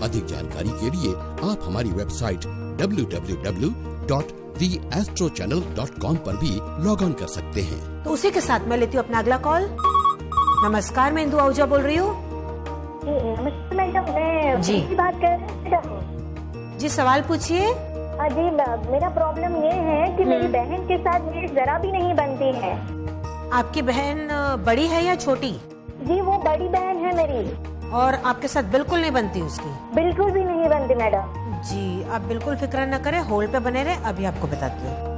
अधिक जानकारी के लिए आप हमारी वेबसाइट www.theastrochannel.com पर भी लॉग ऑन कर सकते हैं। तो उसी के साथ मैं लेती हूँ अपना अगला कॉल। नमस्कार, मैं इंदु आहूजा बोल रही हूँ। नमस्ते मैडम, मैं जी बात कर रही हूँ। जी, सवाल पूछिए। जी, मेरा प्रॉब्लम ये है कि मेरी बहन के साथ मेरी जरा भी नहीं बनती है। आपकी बहन बड़ी है या छोटी? जी, वो बड़ी बहन है मेरी। और आपके साथ बिल्कुल नहीं बनती उसकी? बिल्कुल भी नहीं बनती मैडम। जी, आप बिल्कुल फिक्र न करें, होल्ड पे बने रहे, अभी आपको बताती हूँ।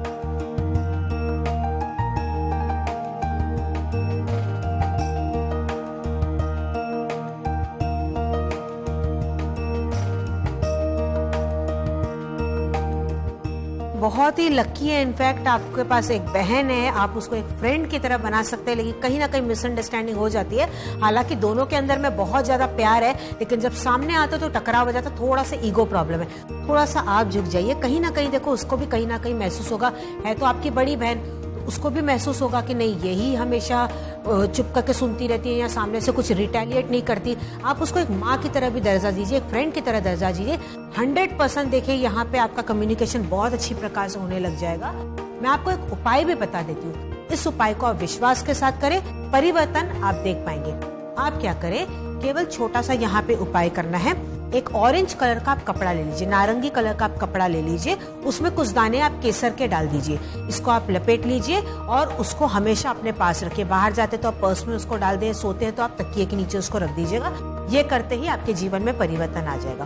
बहुत ही लकी है, इनफैक्ट आपके पास एक बहन है, आप उसको एक फ्रेंड की तरह बना सकते हैं, लेकिन कहीं ना कहीं मिसअंडरस्टैंडिंग हो जाती है। हालांकि दोनों के अंदर में बहुत ज्यादा प्यार है, लेकिन जब सामने आता तो टकराव हो जाता, थोड़ा सा ईगो प्रॉब्लम है। थोड़ा सा आप झुक जाइए, कहीं ना कहीं देखो उसको भी कहीं ना कहीं महसूस होगा, है तो आपकी बड़ी बहन, उसको भी महसूस होगा कि नहीं यही हमेशा चुप करके सुनती रहती है या सामने से कुछ रिटेलिएट नहीं करती। आप उसको एक माँ की तरह भी दर्जा दीजिए, एक फ्रेंड की तरह दर्जा दीजिए। 100% देखिए यहाँ पे आपका कम्युनिकेशन बहुत अच्छी प्रकार से होने लग जाएगा। मैं आपको एक उपाय भी बता देती हूँ, इस उपाय को आप विश्वास के साथ करें, परिवर्तन आप देख पाएंगे। आप क्या करें, केवल छोटा सा यहाँ पे उपाय करना है। एक ऑरेंज कलर का आप कपड़ा ले लीजिए, नारंगी कलर का आप कपड़ा ले लीजिए, उसमें कुछ दाने आप केसर के डाल दीजिए, इसको आप लपेट लीजिए और उसको हमेशा अपने पास रखिए। बाहर जाते तो आप पर्स में उसको डाल दें, सोते हैं तो आप तकिए के नीचे उसको रख दीजिएगा। ये करते ही आपके जीवन में परिवर्तन आ जाएगा।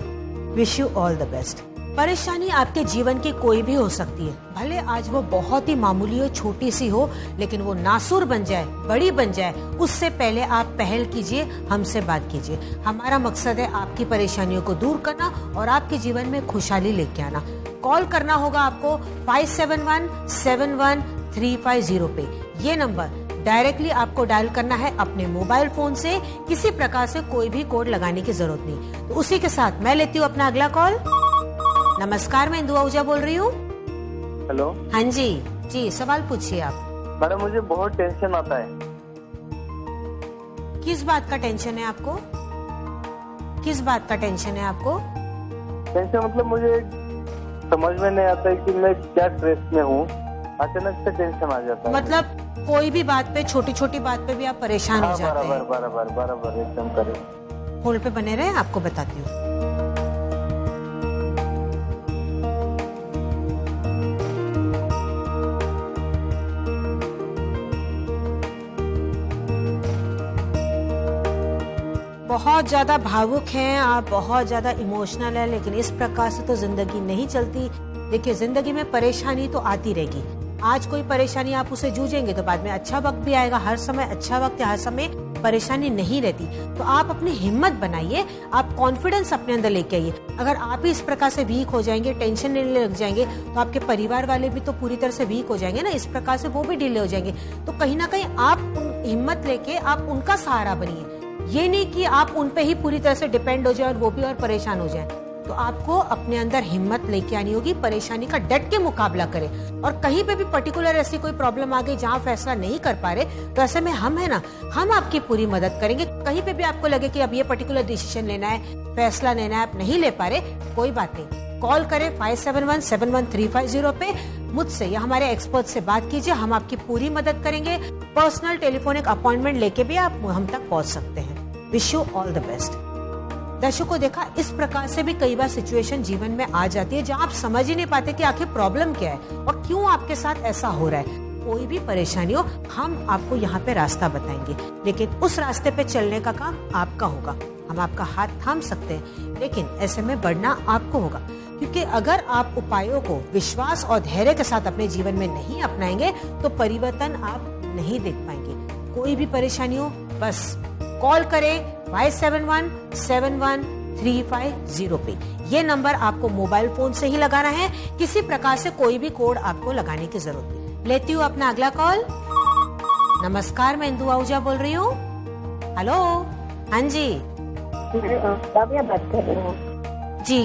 Wish you all the best. परेशानी आपके जीवन की कोई भी हो सकती है, भले आज वो बहुत ही मामूली हो, छोटी सी हो, लेकिन वो नासूर बन जाए, बड़ी बन जाए, उससे पहले आप पहल कीजिए, हमसे बात कीजिए। हमारा मकसद है आपकी परेशानियों को दूर करना और आपके जीवन में खुशहाली लेके आना। कॉल करना होगा आपको 57171350 पे। ये नंबर डायरेक्टली आपको डायल करना है अपने मोबाइल फोन से, किसी प्रकार से कोई भी कोड लगाने की जरूरत नहीं। तो उसी के साथ मैं लेती हूँ अपना अगला कॉल। नमस्कार, मैं इंदु आहूजा बोल रही हूँ। हेलो। हाँ जी, सवाल पूछिए आप। मैडम मुझे बहुत टेंशन आता है। किस बात का टेंशन है आपको? किस बात का टेंशन है आपको? टेंशन मतलब मुझे समझ में नहीं आता है कि मैं क्या स्ट्रेस में हूँ, अचानक से टेंशन आ जाता है। मतलब कोई भी बात पे, छोटी छोटी बात पे भी आप परेशान हो जाते हैं? बराबर एकदम करें। होल्ड पे बने रहे, आपको बताती हूँ। बहुत ज्यादा भावुक हैं आप, बहुत ज्यादा इमोशनल है, लेकिन इस प्रकार से तो जिंदगी नहीं चलती। देखिए, जिंदगी में परेशानी तो आती रहेगी। आज कोई परेशानी आप उसे जूझेंगे तो बाद में अच्छा वक्त भी आएगा। हर समय अच्छा वक्त या हर समय परेशानी नहीं रहती। तो आप अपनी हिम्मत बनाइए, आप कॉन्फिडेंस अपने अंदर लेके आइए। अगर आप ही इस प्रकार से वीक हो जाएंगे, टेंशन लेने लग जाएंगे, तो आपके परिवार वाले भी तो पूरी तरह से वीक हो जाएंगे ना, इस प्रकार से वो भी ढीले हो जाएंगे। तो कहीं ना कहीं आप हिम्मत लेके आप उनका सहारा बनिए। ये नहीं कि आप उन पे ही पूरी तरह से डिपेंड हो जाए और वो भी और परेशान हो जाए। तो आपको अपने अंदर हिम्मत लेके आनी होगी, परेशानी का डट के मुकाबला करें। और कहीं पे भी पर्टिकुलर ऐसी कोई प्रॉब्लम आ गई जहाँ फैसला नहीं कर पा रहे, तो ऐसे में हम है ना, हम आपकी पूरी मदद करेंगे। कहीं पे भी आपको लगे कि अब ये पर्टिकुलर डिसीजन लेना है, फैसला लेना है, आप नहीं ले पा रहे, कोई बात नहीं, कॉल करें 57171350 पे, मुझसे या हमारे एक्सपर्ट से बात कीजिए, हम आपकी पूरी मदद करेंगे। पर्सनल टेलीफोनिक अपॉइंटमेंट लेके भी आप हम तक पहुंच सकते हैं। Wish you all the best. दर्शकों, देखा, इस प्रकार से भी कई बार सिचुएशन जीवन में आ जाती है जहां आप समझ ही नहीं पाते कि आखिर प्रॉब्लम क्या है और क्यों आपके साथ ऐसा हो रहा है। कोई भी परेशानी हो, हम आपको यहाँ पे रास्ता बताएंगे, लेकिन उस रास्ते पे चलने का काम आपका होगा। हम आपका हाथ थाम सकते हैं, लेकिन ऐसे में बढ़ना आपको होगा, क्योंकि अगर आप उपायों को विश्वास और धैर्य के साथ अपने जीवन में नहीं अपनाएंगे तो परिवर्तन आप नहीं देख पाएंगे। कोई भी परेशानी हो, बस कॉल करें 57171350 पे। ये नंबर आपको मोबाइल फोन से ही लगाना है, किसी प्रकार से कोई भी कोड आपको लगाने की जरूरत नहीं। लेती हूँ अपना अगला कॉल। नमस्कार, मैं इंदु आहूजा बोल रही हूँ। हेलो। हाँ जी, काव्या बात कर रही हूँ। जी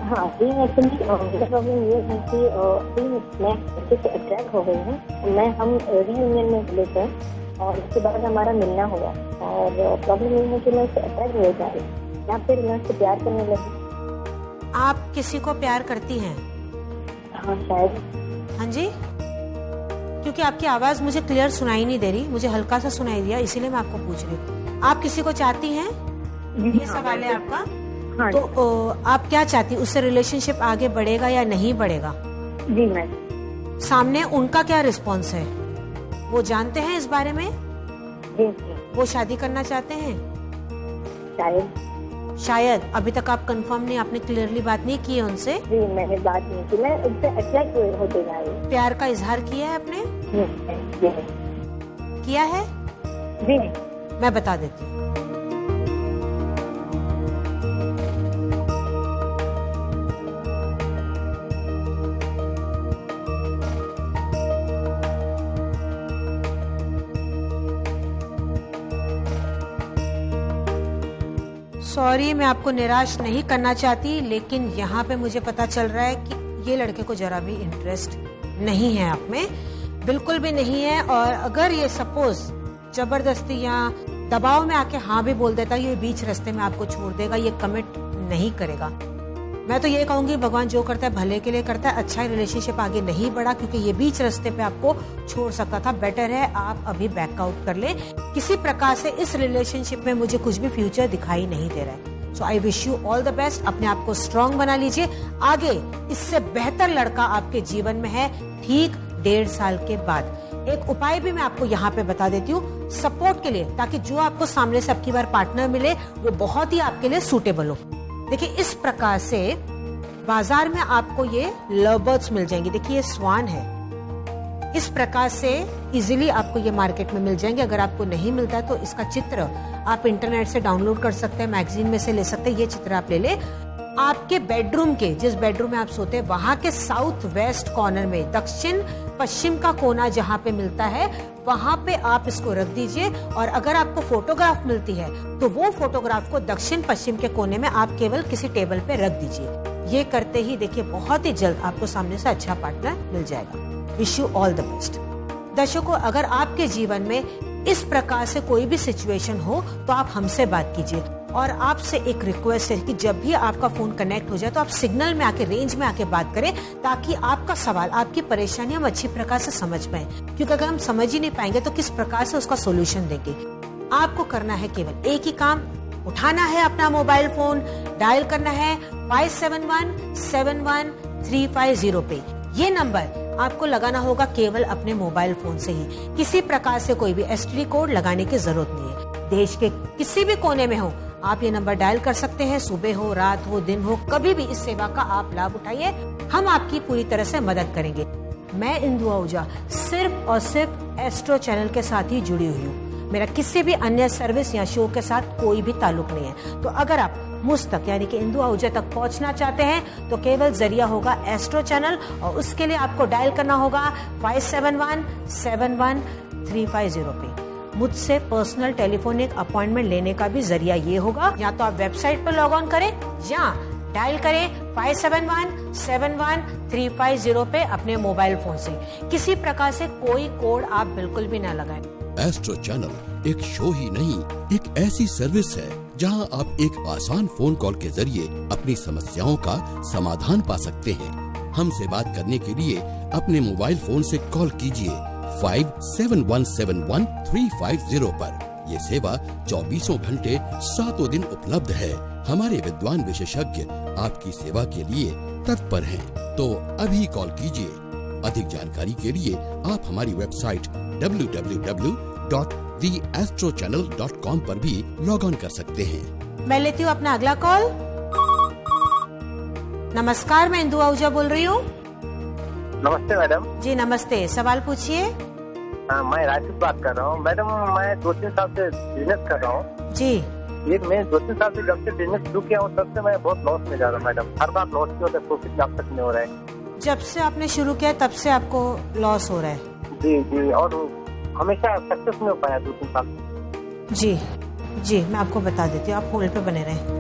हाँ जी, एक्चुअली मेरा प्रॉब्लम ये है कि मैं से अट्रैक्ट हो गई हूँ। हम रीयूनियन में मिले थे और उसके बाद हमारा मिलना हुआ, और प्रॉब्लम ये है कि मैं उससे अट्रैक्ट हो जा रही हूँ या फिर मैं उससे प्यार करने लगी। आप किसी को प्यार करती हैं? हाँ शायद। हाँ जी, क्योंकि आपकी आवाज मुझे क्लियर सुनाई नहीं दे रही, मुझे हल्का सा सुनाई दिया, इसीलिए मैं आपको पूछ रही हूँ। आप किसी को चाहती हैं? ये सवाल है आपका। हाँ, तो आप क्या चाहती, उससे रिलेशनशिप आगे बढ़ेगा या नहीं बढ़ेगा? जी मैम। सामने उनका क्या रिस्पॉन्स है, वो जानते हैं इस बारे में? जी। वो शादी करना चाहते हैं? शायद। शायद अभी तक आप कंफर्म नहीं, आपने क्लियरली बात नहीं की है उनसे? जी मैंने बात नहीं की, मैं उनसे अट्रैक्ट होते जा रही हूँ। प्यार का इजहार किया है आपने? किया है? जी मैं बता देती हूँ। सॉरी, मैं आपको निराश नहीं करना चाहती, लेकिन यहाँ पे मुझे पता चल रहा है कि ये लड़के को जरा भी इंटरेस्ट नहीं है आप में, बिल्कुल भी नहीं है। और अगर ये सपोज जबरदस्ती या दबाव में आके हाँ भी बोल देता, ये बीच रास्ते में आपको छोड़ देगा, ये कमिट नहीं करेगा। मैं तो ये कहूंगी भगवान जो करता है भले के लिए करता है, अच्छा रिलेशनशिप आगे नहीं बढ़ा क्योंकि ये बीच रास्ते पे आपको छोड़ सकता था। बेटर है आप अभी बैकआउट कर ले। किसी प्रकार से इस रिलेशनशिप में मुझे कुछ भी फ्यूचर दिखाई नहीं दे रहा है। So I wish you all the best. अपने आप को स्ट्रांग बना लीजिए, आगे इससे बेहतर लड़का आपके जीवन में है ठीक 1.5 साल के बाद। एक उपाय भी मैं आपको यहाँ पे बता देती हूँ सपोर्ट के लिए, ताकि जो आपको सामने से अब की बार पार्टनर मिले वो बहुत ही आपके लिए सूटेबल हो। देखिए इस प्रकार से बाजार में आपको ये लव बर्ड्स मिल जाएंगे। देखिए ये स्वान है, इस प्रकार से इजीली आपको ये मार्केट में मिल जाएंगे। अगर आपको नहीं मिलता है तो इसका चित्र आप इंटरनेट से डाउनलोड कर सकते हैं, मैगजीन में से ले सकते हैं। ये चित्र आप ले ले, आपके बेडरूम के जिस बेडरूम में आप सोते हैं वहां के साउथ वेस्ट कॉर्नर में, दक्षिण पश्चिम का कोना जहां पे मिलता है वहां पे आप इसको रख दीजिए। और अगर आपको फोटोग्राफ मिलती है तो वो फोटोग्राफ को दक्षिण पश्चिम के कोने में आप केवल किसी टेबल पे रख दीजिए। ये करते ही देखिए बहुत ही जल्द आपको सामने से अच्छा पार्टनर मिल जाएगा। Wish you all the best. दर्शकों, अगर आपके जीवन में इस प्रकार से कोई भी सिचुएशन हो तो आप हमसे बात कीजिए। और आपसे एक रिक्वेस्ट है कि जब भी आपका फोन कनेक्ट हो जाए तो आप सिग्नल में आके, रेंज में आके बात करें, ताकि आपका सवाल, आपकी परेशानी हम अच्छी प्रकार से समझ पाए। क्योंकि अगर हम समझ ही नहीं पाएंगे तो किस प्रकार से उसका सोल्यूशन देंगे। आपको करना है केवल एक ही काम, उठाना है अपना मोबाइल फोन, डायल करना है 571-71-350 पे। ये नंबर आपको लगाना होगा केवल अपने मोबाइल फोन से ही। किसी प्रकार से कोई भी एसटीडी कोड लगाने की जरूरत नहीं है। देश के किसी भी कोने में हो आप ये नंबर डायल कर सकते हैं। सुबह हो, रात हो, दिन हो, कभी भी इस सेवा का आप लाभ उठाइए। हम आपकी पूरी तरह से मदद करेंगे। मैं इंदु आहूजा सिर्फ और सिर्फ एस्ट्रो चैनल के साथ ही जुड़ी हुई हूँ। मेरा किसी भी अन्य सर्विस या शो के साथ कोई भी ताल्लुक नहीं है। तो अगर आप मुझ तक यानी कि इंदु आहूजा तक पहुंचना चाहते हैं तो केवल जरिया होगा एस्ट्रो चैनल, और उसके लिए आपको डायल करना होगा 571-71-350 पे। मुझसे पर्सनल टेलीफोनिक अपॉइंटमेंट लेने का भी जरिया ये होगा, या तो आप वेबसाइट पर लॉग ऑन करें या डायल करें 571-71-350 पे अपने मोबाइल फोन से। किसी प्रकार से कोई कोड आप बिल्कुल भी ना लगाएं। एस्ट्रो चैनल एक शो ही नहीं, एक ऐसी सर्विस है जहां आप एक आसान फोन कॉल के जरिए अपनी समस्याओं का समाधान पा सकते हैं। हमसे बात करने के लिए अपने मोबाइल फोन से कॉल कीजिए 571-71-350 पर। ये सेवा 24 घंटे 7 दिन उपलब्ध है। हमारे विद्वान विशेषज्ञ आपकी सेवा के लिए तत्पर हैं। तो अभी कॉल कीजिए। अधिक जानकारी के लिए आप हमारी वेबसाइट www.theastrochannel.com पर भी लॉग ऑन कर सकते हैं। मैं लेती हूँ अपना अगला कॉल। नमस्कार, मैं इंदु आहूजा बोल रही हूँ। नमस्ते मैडम। जी नमस्ते, सवाल पूछिए। मैं राजेश बात कर रहा हूँ। मैडम मैं 2-3 साल से बिजनेस कर रहा हूँ। जी। ये मैं 2-3 साल से जब से बिजनेस शुरू किया हूँ तब से मैं बहुत लॉस में जा रहा हूँ मैडम। हर बार लॉस की वजह से प्रॉफिट अब तक नहीं हो रहा है। जब से आपने शुरू किया तब से आपको लॉस हो रहा है? जी जी, और हमेशा सक्सेस नहीं हो पाया 2-3 साल। जी जी, मैं आपको बता देती हूँ, आप होल्ड पे बने रहें।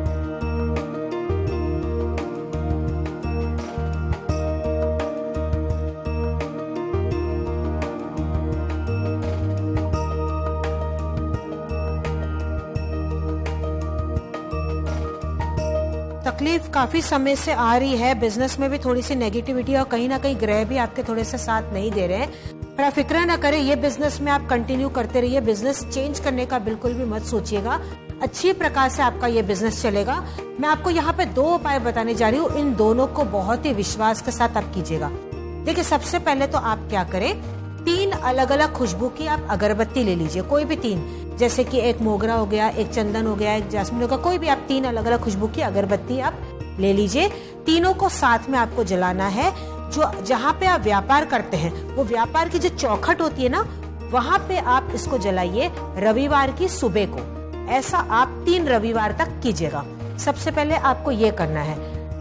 तकलीफ काफी समय से आ रही है, बिजनेस में भी थोड़ी सी नेगेटिविटी और कहीं ना कहीं ग्रह भी आपके थोड़े से साथ नहीं दे रहे हैं। पर आप फिक्र न करें, ये बिजनेस में आप कंटिन्यू करते रहिए। बिजनेस चेंज करने का बिल्कुल भी मत सोचिएगा। अच्छी प्रकार से आपका ये बिजनेस चलेगा। मैं आपको यहाँ पे 2 उपाय बताने जा रही हूँ, इन दोनों को बहुत ही विश्वास के साथ आप कीजिएगा। देखिए सबसे पहले तो आप क्या करें, 3 अलग अलग खुशबू की आप अगरबत्ती ले लीजिए, कोई भी 3, जैसे कि एक मोगरा हो गया, एक चंदन हो गया, एक जास्मिन हो गया, कोई भी आप 3 अलग अलग खुशबू की अगरबत्ती आप ले लीजिए। तीनों को साथ में आपको जलाना है। जो जहाँ पे आप व्यापार करते हैं वो व्यापार की जो चौखट होती है ना, वहां पे आप इसको जलाइए रविवार की सुबह को। ऐसा आप 3 रविवार तक कीजिएगा। सबसे पहले आपको ये करना है।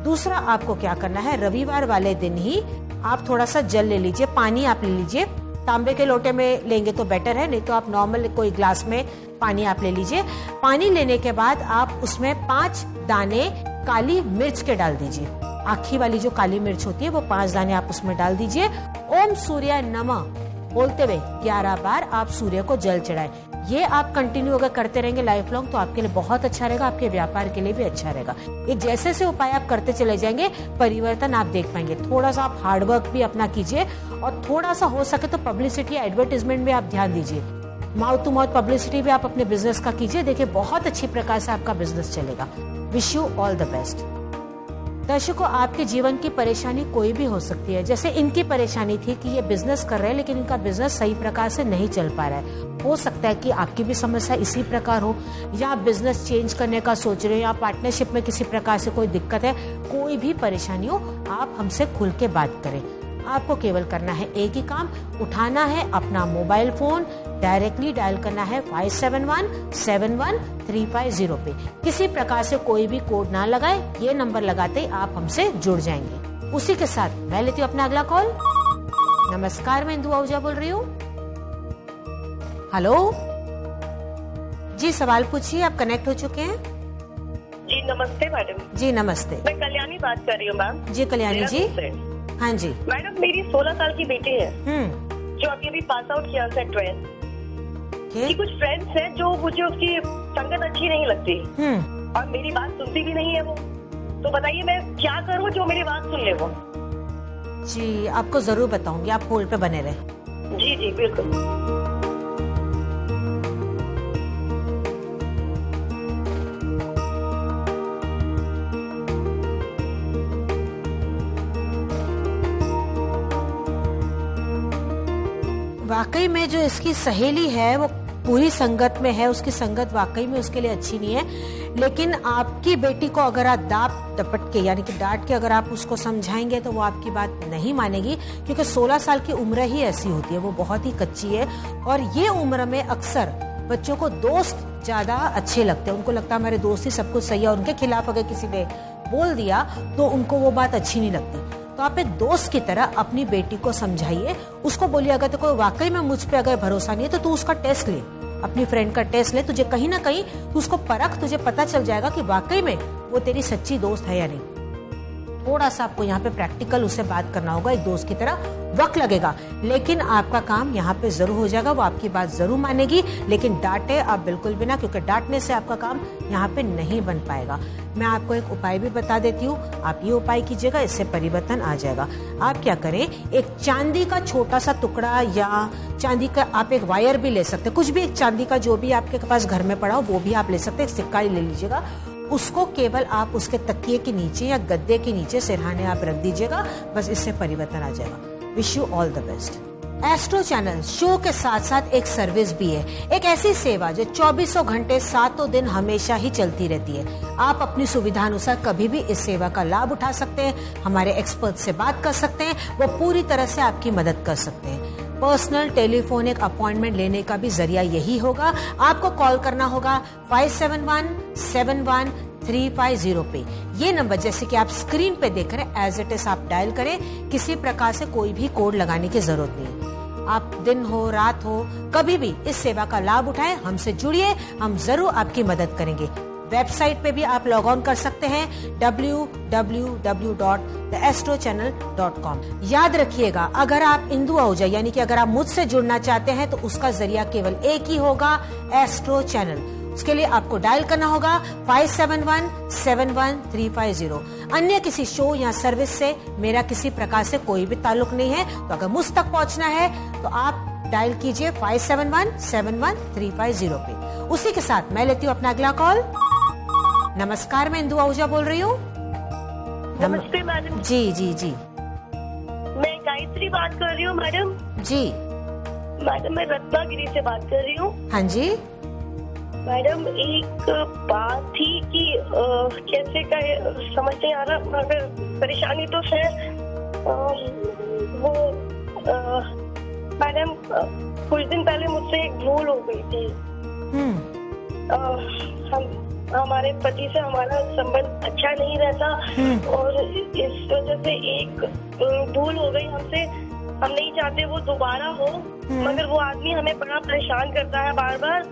दूसरा आपको क्या करना है, रविवार वाले दिन ही आप थोड़ा सा जल ले लीजिए, पानी आप ले लीजिए। तांबे के लोटे में लेंगे तो बेटर है, नहीं तो आप नॉर्मल कोई ग्लास में पानी आप ले लीजिए। पानी लेने के बाद आप उसमें 5 दाने काली मिर्च के डाल दीजिए। आखी वाली जो काली मिर्च होती है वो 5 दाने आप उसमें डाल दीजिए। ओम सूर्य नमः बोलते हुए 11 बार आप सूर्य को जल चढ़ाएं। ये आप कंटिन्यू अगर करते रहेंगे लाइफ लॉन्ग तो आपके लिए बहुत अच्छा रहेगा, आपके व्यापार के लिए भी अच्छा रहेगा। ये जैसे से उपाय आप करते चले जाएंगे परिवर्तन आप देख पाएंगे। थोड़ा सा आप हार्डवर्क भी अपना कीजिए और थोड़ा सा हो सके तो पब्लिसिटी एडवर्टाइजमेंट में आप ध्यान दीजिए। माउथ टू माउथ पब्लिसिटी भी आप अपने बिजनेस का कीजिए। देखिए बहुत अच्छी प्रकार से आपका बिजनेस चलेगा। Wish you all the best. दर्शकों, आपके जीवन की परेशानी कोई भी हो सकती है। जैसे इनकी परेशानी थी कि ये बिजनेस कर रहे हैं लेकिन इनका बिजनेस सही प्रकार से नहीं चल पा रहा है। हो सकता है कि आपकी भी समस्या इसी प्रकार हो, या आप बिजनेस चेंज करने का सोच रहे हो, या पार्टनरशिप में किसी प्रकार से कोई दिक्कत है। कोई भी परेशानी हो आप हमसे खुल के बात करें। आपको केवल करना है एक ही काम, उठाना है अपना मोबाइल फोन, डायरेक्टली डायल करना है 57171350 पे। किसी प्रकार से कोई भी कोड ना लगाए, ये नंबर लगाते ही आप हमसे जुड़ जाएंगे। उसी के साथ मैं लेती हूँ अपना अगला कॉल। नमस्कार, मैं इंदु आहूजा बोल रही हूँ। हेलो जी, सवाल पूछिए, आप कनेक्ट हो चुके हैं। जी नमस्ते मैडम। जी नमस्ते, मैं कल्याणी बात कर रही हूँ मैम। जी कल्याणी जी। हाँ जी मैडम, मेरी 16 साल की बेटी है जो अभी पास आउट किया है 12th। कुछ फ्रेंड्स हैं जो मुझे उसकी संगत अच्छी नहीं लगती और मेरी बात सुनती भी नहीं है वो। तो बताइए मैं क्या करूँ जो मेरी बात सुन ले वो। जी आपको जरूर बताऊंगी, आप होल्ड पे बने रहे। जी जी बिल्कुल। वाकई में जो इसकी सहेली है वो पूरी संगत में है, उसकी संगत वाकई में उसके लिए अच्छी नहीं है। लेकिन आपकी बेटी को अगर आप दाप दपट के यानी कि डांट के अगर आप उसको समझाएंगे तो वो आपकी बात नहीं मानेगी, क्योंकि 16 साल की उम्र ही ऐसी होती है, वो बहुत ही कच्ची है। और ये उम्र में अक्सर बच्चों को दोस्त ज्यादा अच्छे लगते हैं। उनको लगता है हमारे दोस्त ही सब कुछ सही है, उनके खिलाफ अगर किसी ने बोल दिया तो उनको वो बात अच्छी नहीं लगती। तो आप एक दोस्त की तरह अपनी बेटी को समझाइए, उसको बोलिए अगर तो कोई वाकई में मुझ पे अगर भरोसा नहीं है तो तू उसका टेस्ट ले, अपनी फ्रेंड का टेस्ट ले। तुझे कहीं ना कहीं तू उसको परख, तुझे पता चल जाएगा कि वाकई में वो तेरी सच्ची दोस्त है या नहीं। थोड़ा सा आपको यहाँ पे प्रैक्टिकल उससे बात करना होगा, एक दोस्त की तरह। वक्त लगेगा लेकिन आपका काम यहाँ पे जरूर हो जाएगा। वो आपकी बात जरूर मानेगी, लेकिन डांटे आप बिल्कुल भी ना, क्योंकि डांटने से आपका काम यहाँ पे नहीं बन पाएगा। मैं आपको एक उपाय भी बता देती हूँ, आप ये उपाय कीजिएगा, इससे परिवर्तन आ जाएगा। आप क्या करें, एक चांदी का छोटा सा टुकड़ा या चांदी का आप एक वायर भी ले सकते हैं, कुछ भी एक चांदी का जो भी आपके पास घर में पड़ा हो वो भी आप ले सकते हैं। एक सिक्का ही ले लीजिएगा, उसको केवल आप उसके तकिए के नीचे या गद्दे के नीचे सिरहाने आप रख दीजिएगा। बस इससे परिवर्तन आ जाएगा। Wish you all the best. Astro channel show के साथ साथ एक सर्विस भी है, एक ऐसी सेवा जो 24 घंटे 7 दिन हमेशा ही चलती रहती है। आप अपनी सुविधा अनुसार कभी भी इस सेवा का लाभ उठा सकते हैं, हमारे एक्सपर्ट से बात कर सकते हैं, वो पूरी तरह से आपकी मदद कर सकते हैं। पर्सनल टेलीफोनिक अपॉइंटमेंट लेने का भी जरिया यही होगा। आपको कॉल करना होगा 57171350 पे। ये नंबर जैसे कि आप स्क्रीन पे देख रहे हैं एज इट इज आप डायल करें। किसी प्रकार से कोई भी कोड लगाने की जरूरत नहीं है। आप दिन हो रात हो कभी भी इस सेवा का लाभ उठाएं, हमसे जुड़िए, हम जरूर आपकी मदद करेंगे। वेबसाइट पे भी आप लॉग ऑन कर सकते हैं www.theastrochannel.com। याद रखिएगा, अगर आप इंदु आहूजा यानी कि अगर आप मुझसे जुड़ना चाहते हैं तो उसका जरिया केवल एक ही होगा, एस्ट्रो चैनल। उसके लिए आपको डायल करना होगा 57171350। अन्य किसी शो या सर्विस से मेरा किसी प्रकार से कोई भी ताल्लुक नहीं है। तो अगर मुझ तक पहुंचना है तो आप डायल कीजिए 57171350 पे। उसी के साथ मैं लेती हूँ अपना अगला कॉल। नमस्कार, मैं इंदु आहूजा बोल रही हूँ। नमस्ते मैडम। जी जी जी, मैं गायत्री बात कर रही हूँ मैडम। जी मैडम मैं रत्नागिरी से बात कर रही हूँ। हाँ जी मैडम, एक बात थी कि कैसे का समझ नहीं आ रहा, मगर परेशानी तो है। वो मैडम कुछ दिन पहले मुझसे एक भूल हो गई थी। हमारे पति से हमारा संबंध अच्छा नहीं रहता और इस वजह से एक भूल हो गई हमसे। हम नहीं चाहते वो दोबारा हो, मगर वो आदमी हमें बड़ा परेशान करता है बार बार।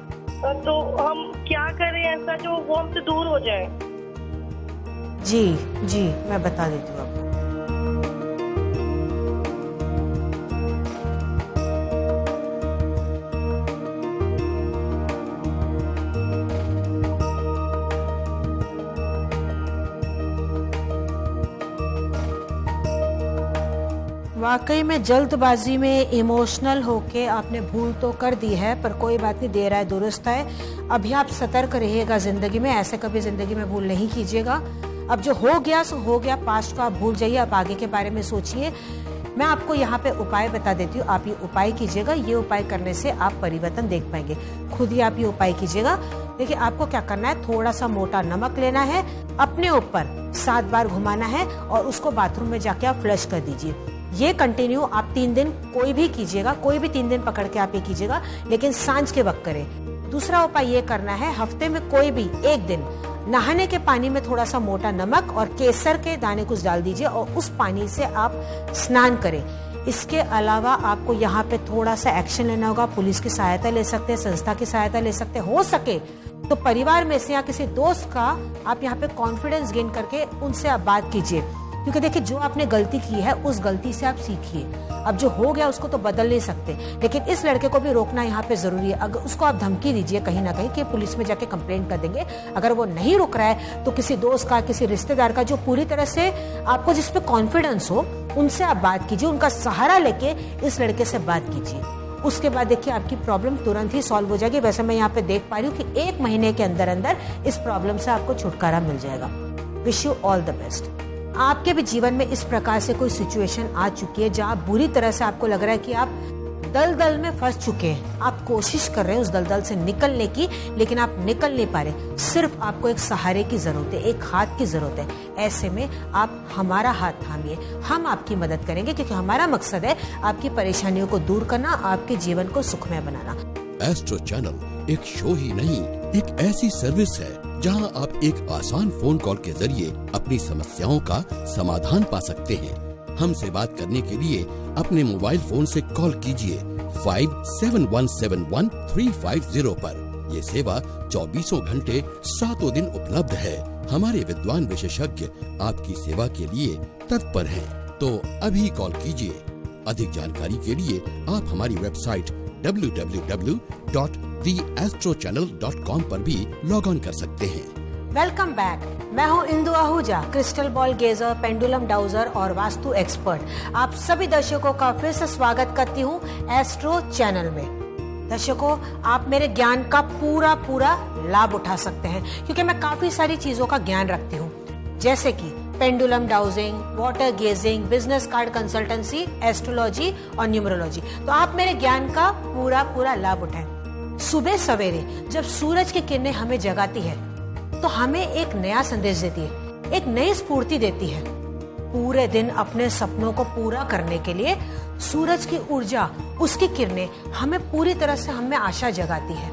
तो हम क्या करें ऐसा जो वो हमसे दूर हो जाए? जी जी मैं बता देती हूँ आपको। वाकई में जल्दबाजी में इमोशनल होके आपने भूल तो कर दी है, पर कोई बात नहीं, देर आए दुरुस्त है। अभी आप सतर्क रहिएगा जिंदगी में, ऐसे कभी जिंदगी में भूल नहीं कीजिएगा। अब जो हो गया सो हो गया, पास्ट को आप भूल जाइए, आप आगे के बारे में सोचिए। मैं आपको यहाँ पे उपाय बता देती हूँ, आप ये उपाय कीजिएगा। ये उपाय करने से आप परिवर्तन देख पाएंगे, खुद ही आप ये उपाय कीजिएगा। देखिए आपको क्या करना है, थोड़ा सा मोटा नमक लेना है, अपने ऊपर 7 बार घुमाना है और उसको बाथरूम में जाके आप फ्लश कर दीजिए। ये कंटिन्यू आप 3 दिन कोई भी कीजिएगा, कोई भी 3 दिन पकड़ के आप ये कीजिएगा, लेकिन सांझ के वक्त करें। दूसरा उपाय ये करना है, हफ्ते में कोई भी एक दिन नहाने के पानी में थोड़ा सा मोटा नमक और केसर के दाने कुछ डाल दीजिए और उस पानी से आप स्नान करें। इसके अलावा आपको यहाँ पे थोड़ा सा एक्शन लेना होगा। पुलिस की सहायता ले सकते हैं, संस्था की सहायता ले सकते हैं, हो सके तो परिवार में से या किसी दोस्त का आप यहाँ पे कॉन्फिडेंस गेन करके उनसे आप बात कीजिए। क्योंकि देखिए जो आपने गलती की है उस गलती से आप सीखिए। अब जो हो गया उसको तो बदल नहीं सकते, लेकिन इस लड़के को भी रोकना यहाँ पे जरूरी है। अगर उसको आप धमकी दीजिए कहीं ना कहीं कि पुलिस में जाके कंप्लेंट कर देंगे, अगर वो नहीं रुक रहा है तो किसी दोस्त का, किसी रिश्तेदार का जो पूरी तरह से आपको जिस पे कॉन्फिडेंस हो, उनसे आप बात कीजिए, उनका सहारा लेके इस लड़के से बात कीजिए। उसके बाद देखिए आपकी प्रॉब्लम तुरंत ही सॉल्व हो जाएगी। वैसे मैं यहाँ पे देख पा रही हूँ कि 1 महीने के अंदर अंदर इस प्रॉब्लम से आपको छुटकारा मिल जाएगा। Wish you all the best. आपके भी जीवन में इस प्रकार से कोई सिचुएशन आ चुकी है जहाँ बुरी तरह से आपको लग रहा है कि आप दलदल में फंस चुके हैं, आप कोशिश कर रहे हैं उस दलदल से निकलने की, लेकिन आप निकल नहीं पा रहे। सिर्फ आपको एक सहारे की जरूरत है, एक हाथ की जरूरत है। ऐसे में आप हमारा हाथ थामिए, हम आपकी मदद करेंगे, क्योंकि हमारा मकसद है आपकी परेशानियों को दूर करना, आपके जीवन को सुखमय बनाना। एस्ट्रो चैनल एक शो ही नहीं, एक ऐसी सर्विस है जहां आप एक आसान फोन कॉल के जरिए अपनी समस्याओं का समाधान पा सकते हैं। हमसे बात करने के लिए अपने मोबाइल फोन से कॉल कीजिए 57171350 पर। ये सेवा 24 घंटे 7 दिन उपलब्ध है। हमारे विद्वान विशेषज्ञ आपकी सेवा के लिए तत्पर हैं, तो अभी कॉल कीजिए। अधिक जानकारी के लिए आप हमारी वेबसाइट www.theastrochannel.com पर भी लॉग ऑन कर सकते हैं। Welcome back. मैं हूं Indu Ahuja, crystal ball gazer, pendulum dowser और वास्तु एक्सपर्ट। आप सभी दर्शकों का फिर से स्वागत करती हूं एस्ट्रो चैनल में। दर्शकों, आप मेरे ज्ञान का पूरा लाभ उठा सकते हैं, क्योंकि मैं काफी सारी चीजों का ज्ञान रखती हूँ, जैसे कि pendulum dowsing, water gazing, business card consultancy, astrology और न्यूमरोलॉजी। तो आप मेरे ज्ञान का पूरा लाभ उठाएं। सुबह सवेरे जब सूरज की किरणें हमें जगाती है तो हमें एक नया संदेश देती है, एक नई स्फूर्ति देती है। पूरे दिन अपने सपनों को पूरा करने के लिए सूरज की ऊर्जा, उसकी किरणें हमें पूरी तरह से हमें आशा जगाती है,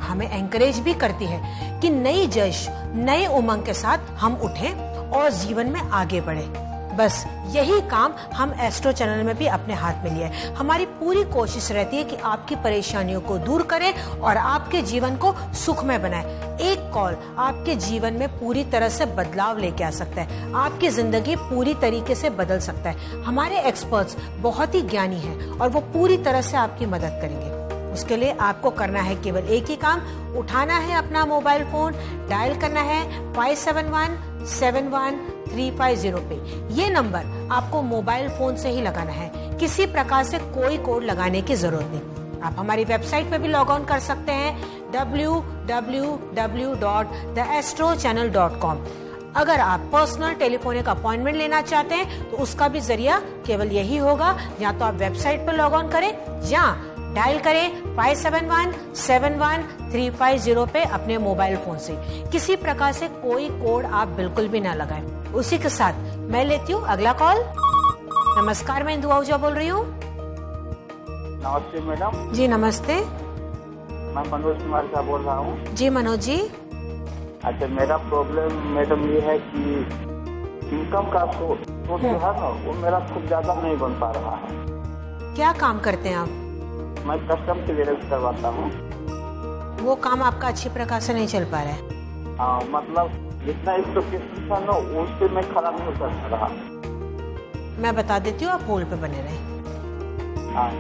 हमें एंकरेज भी करती है कि नई जश, नए उमंग के साथ हम उठें और जीवन में आगे बढ़े। बस यही काम हम एस्ट्रो चैनल में भी अपने हाथ में लिया है। हमारी पूरी कोशिश रहती है कि आपकी परेशानियों को दूर करें और आपके जीवन को सुखमय बनाए। एक कॉल आपके जीवन में पूरी तरह से बदलाव लेके आ सकता है, आपकी जिंदगी पूरी तरीके से बदल सकता है। हमारे एक्सपर्ट्स बहुत ही ज्ञानी हैं और वो पूरी तरह से आपकी मदद करेंगे। उसके लिए आपको करना है केवल एक ही काम, उठाना है अपना मोबाइल फोन, डायल करना है 57171350 पे। ये नंबर आपको मोबाइल फोन से ही लगाना है, किसी प्रकार से कोई कोड लगाने की जरूरत नहीं। आप हमारी वेबसाइट पे भी लॉग ऑन कर सकते हैं www.theastrochannel.com। अगर आप पर्सनल टेलीफोनिक अपॉइंटमेंट लेना चाहते हैं तो उसका भी जरिया केवल यही होगा, या तो आप वेबसाइट पर लॉग ऑन करें या डायल करें 57171350 पे अपने मोबाइल फोन से। किसी प्रकार से कोई कोड आप बिल्कुल भी ना लगाएं। उसी के साथ मैं लेती हूँ अगला कॉल। नमस्कार, मैं इंदु आहूजा बोल रही हूँ। नमस्ते मैडम। जी नमस्ते। मैं मनोज कुमार साहब बोल रहा हूँ। जी मनोज जी। अच्छा, मेरा प्रॉब्लम मैडम ये है कि इनकम का सोर्स जो है ना, वो मेरा खूब ज्यादा नहीं बन पा रहा है। क्या काम करते हैं आप? मैं कस्टम क्लियरेंस करवाता हूँ। वो काम आपका अच्छी प्रकार से नहीं चल पा रहा है? हाँ, मतलब जितना एक्सपेक्टेशन था ना, उससे मैं खड़ा नहीं कर रहा। मैं बता देती हूँ, आप होल्ड पे बने रहें। हाँ।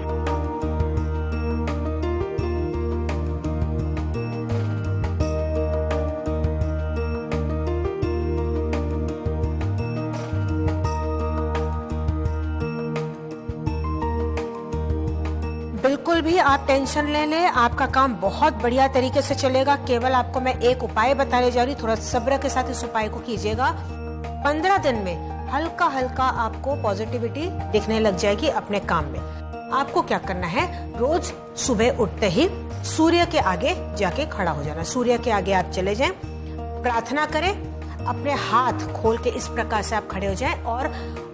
बिल्कुल भी आप टेंशन ले लें, आपका काम बहुत बढ़िया तरीके से चलेगा। केवल आपको मैं एक उपाय बताने जा रही हूँ, थोड़ा सब्र के साथ इस उपाय को कीजिएगा। 15 दिन में हल्का हल्का आपको पॉजिटिविटी दिखने लग जाएगी अपने काम में। आपको क्या करना है, रोज सुबह उठते ही सूर्य के आगे जाके खड़ा हो जाना। सूर्य के आगे आप चले जाएं, प्रार्थना करें, अपने हाथ खोल के इस प्रकार से आप खड़े हो जाएं और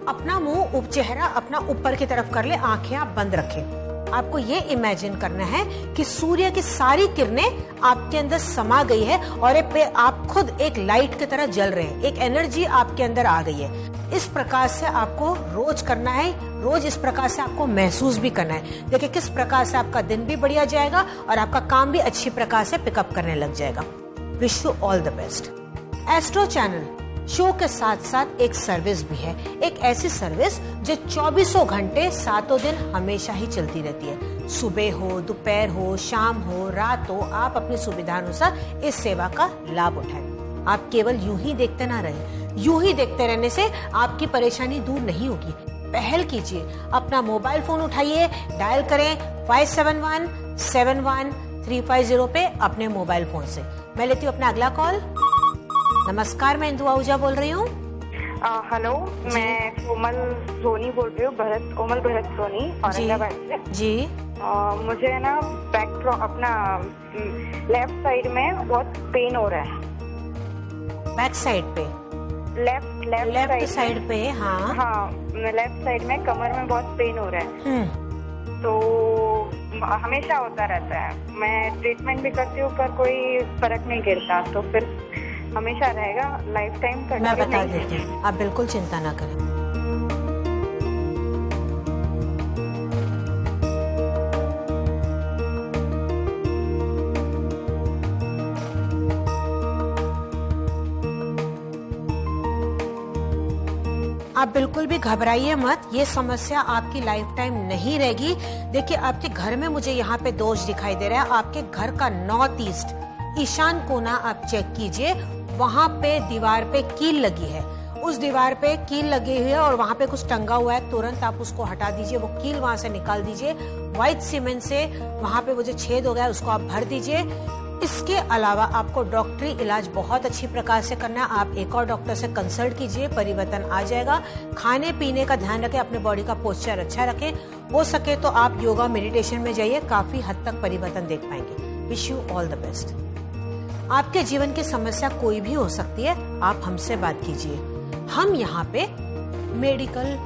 अपना मुंह, चेहरा अपना ऊपर की तरफ कर ले, आंखें आप बंद रखें। आपको ये इमेजिन करना है कि सूर्य की सारी किरणें आपके अंदर समा गई है और आप खुद एक लाइट की तरह जल रहे हैं, एक एनर्जी आपके अंदर आ गई है। इस प्रकार से आपको रोज करना है, रोज इस प्रकार से आपको महसूस भी करना है। देखिए किस प्रकार से आपका दिन भी बढ़िया जाएगा और आपका काम भी अच्छी प्रकार से पिकअप करने लग जाएगा। Wish you all the best. Astro channel show के साथ साथ एक सर्विस भी है, एक ऐसी सर्विस जो 24 घंटे 7 दिन हमेशा ही चलती रहती है। सुबह हो, दोपहर हो, शाम हो, रात हो, आप अपनी सुविधा अनुसार इस सेवा का लाभ उठाएं। आप केवल यूं ही देखते ना रहें, यूं ही देखते रहने से आपकी परेशानी दूर नहीं होगी। पहल कीजिए, अपना मोबाइल फोन उठाइए, डायल करें 57171350 पे अपने मोबाइल फोन से। मैं लेती हूँ अपना अगला कॉल। नमस्कार, मैं इंदु आहूजा बोल रही हूँ। हेलो, मैं कोमल सोनी बोल रही हूँ, कोमल भरत सोनी औरंगाबाद से। जी। मुझे ना अपना लेफ्ट साइड में बहुत पेन हो रहा है। बैक साइड पे? लेफ्ट साइड पे? हाँ लेफ्ट साइड में कमर में बहुत पेन हो रहा है। तो हमेशा होता रहता है। मैं ट्रीटमेंट भी करती हूँ पर कोई फर्क नहीं गिरता, तो फिर हमेशा रहेगा, लाइफ टाइम का। मैं बता देती हूँ, आप बिल्कुल चिंता ना करें। आप बिल्कुल भी घबराइए मत, ये समस्या आपकी लाइफ टाइम नहीं रहेगी। देखिए आपके घर में मुझे यहाँ पे दोष दिखाई दे रहा है। आपके घर का नॉर्थ ईस्ट ईशान कोना आप चेक कीजिए, वहाँ पे दीवार पे कील लगी है। उस दीवार पे कील लगी हुई है और वहाँ पे कुछ टंगा हुआ है, तुरंत आप उसको हटा दीजिए, वो कील वहाँ से निकाल दीजिए। व्हाइट सीमेंट से वहाँ पे वो जो छेद हो गया है उसको आप भर दीजिए। इसके अलावा आपको डॉक्टरी इलाज बहुत अच्छी प्रकार से करना है। आप एक और डॉक्टर से कंसल्ट कीजिए, परिवर्तन आ जाएगा। खाने पीने का ध्यान रखें, अपने बॉडी का पोस्चर अच्छा रखें। हो सके तो आप योगा मेडिटेशन में जाइए, काफी हद तक परिवर्तन देख पाएंगे। Wish you all the best. आपके जीवन की समस्या कोई भी हो सकती है, आप हमसे बात कीजिए। हम यहाँ पे मेडिकल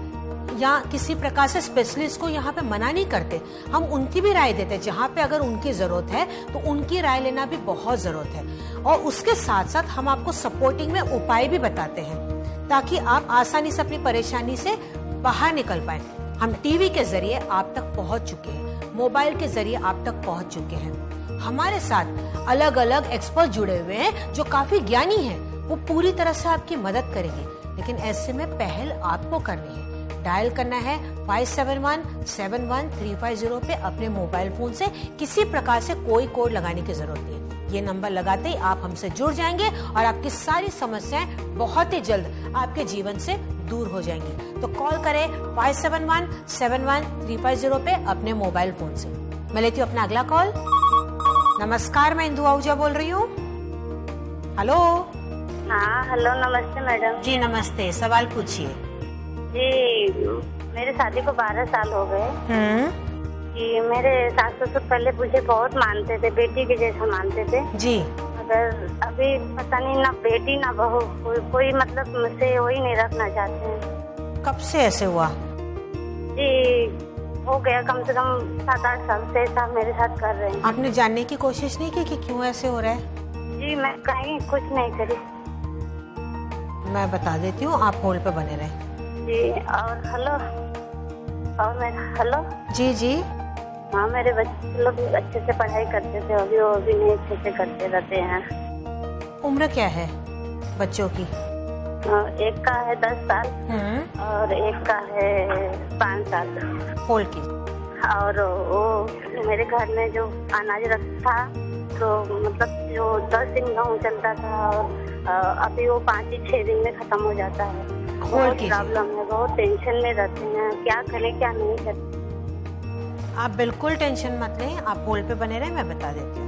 या किसी प्रकार से स्पेशलिस्ट को यहाँ पे मना नहीं करते, हम उनकी भी राय देते हैं। जहाँ पे अगर उनकी जरूरत है तो उनकी राय लेना भी बहुत जरूरत है। और उसके साथ साथ हम आपको सपोर्टिंग में उपाय भी बताते हैं ताकि आप आसानी से अपनी परेशानी से बाहर निकल पाए। हम टीवी के जरिए आप तक पहुँच चुके हैं, मोबाइल के जरिए आप तक पहुँच चुके हैं। हमारे साथ अलग अलग एक्सपर्ट जुड़े हुए हैं जो काफी ज्ञानी हैं, वो पूरी तरह से आपकी मदद करेंगे। लेकिन ऐसे में पहल आपको करनी है। डायल करना है 57171350 पे अपने मोबाइल फोन से। किसी प्रकार से कोई कोड लगाने की जरूरत नहीं है। ये नंबर लगाते ही आप हमसे जुड़ जाएंगे और आपकी सारी समस्याएं बहुत ही जल्द आपके जीवन से दूर हो जाएंगी। तो कॉल करें 57171350 पे अपने मोबाइल फोन से। मैं लेती हूँ अपना अगला कॉल। नमस्कार, मैं इंदु आहूजा बोल रही हूँ। हेलो। हाँ हेलो, नमस्ते मैडम। जी नमस्ते, सवाल पूछिए। जी, मेरे शादी को 12 साल हो गए कि मेरे सास ससुर पहले मुझे बहुत मानते थे, बेटी के जैसा मानते थे जी। मगर अभी पता नहीं, ना बेटी ना बहू, कोई मतलब मुझसे वही नहीं रखना चाहते हैं। कब से ऐसे हुआ? जी हो गया कम से कम 7-8 साल से ऐसा मेरे साथ कर रहे हैं। आपने जानने की कोशिश नहीं की कि क्यों ऐसे हो रहा है? जी मैं कहीं कुछ नहीं करी। मैं बता देती हूँ, आप होल्ड पे बने रहे। जी और हेलो, और मैं हेलो जी जी। हाँ मेरे बच्चे लोग अच्छे से पढ़ाई करते थे, अभी वो भी नहीं अच्छे से करते रहते हैं। उम्र क्या है बच्चों की? एक का है 10 साल और एक का है 5 साल। होल्ड की। और वो मेरे घर में जो अनाज रखा था तो मतलब जो 10 दिन गेहूँ चलता था और अभी वो 5-6 दिन में खत्म हो जाता है। बहुत प्रॉब्लम है, बहुत टेंशन में रहते हैं, क्या करें क्या नहीं करें। आप बिल्कुल टेंशन मत लें, आप होल्ड पे बने रहे, मैं बता देती हूँ।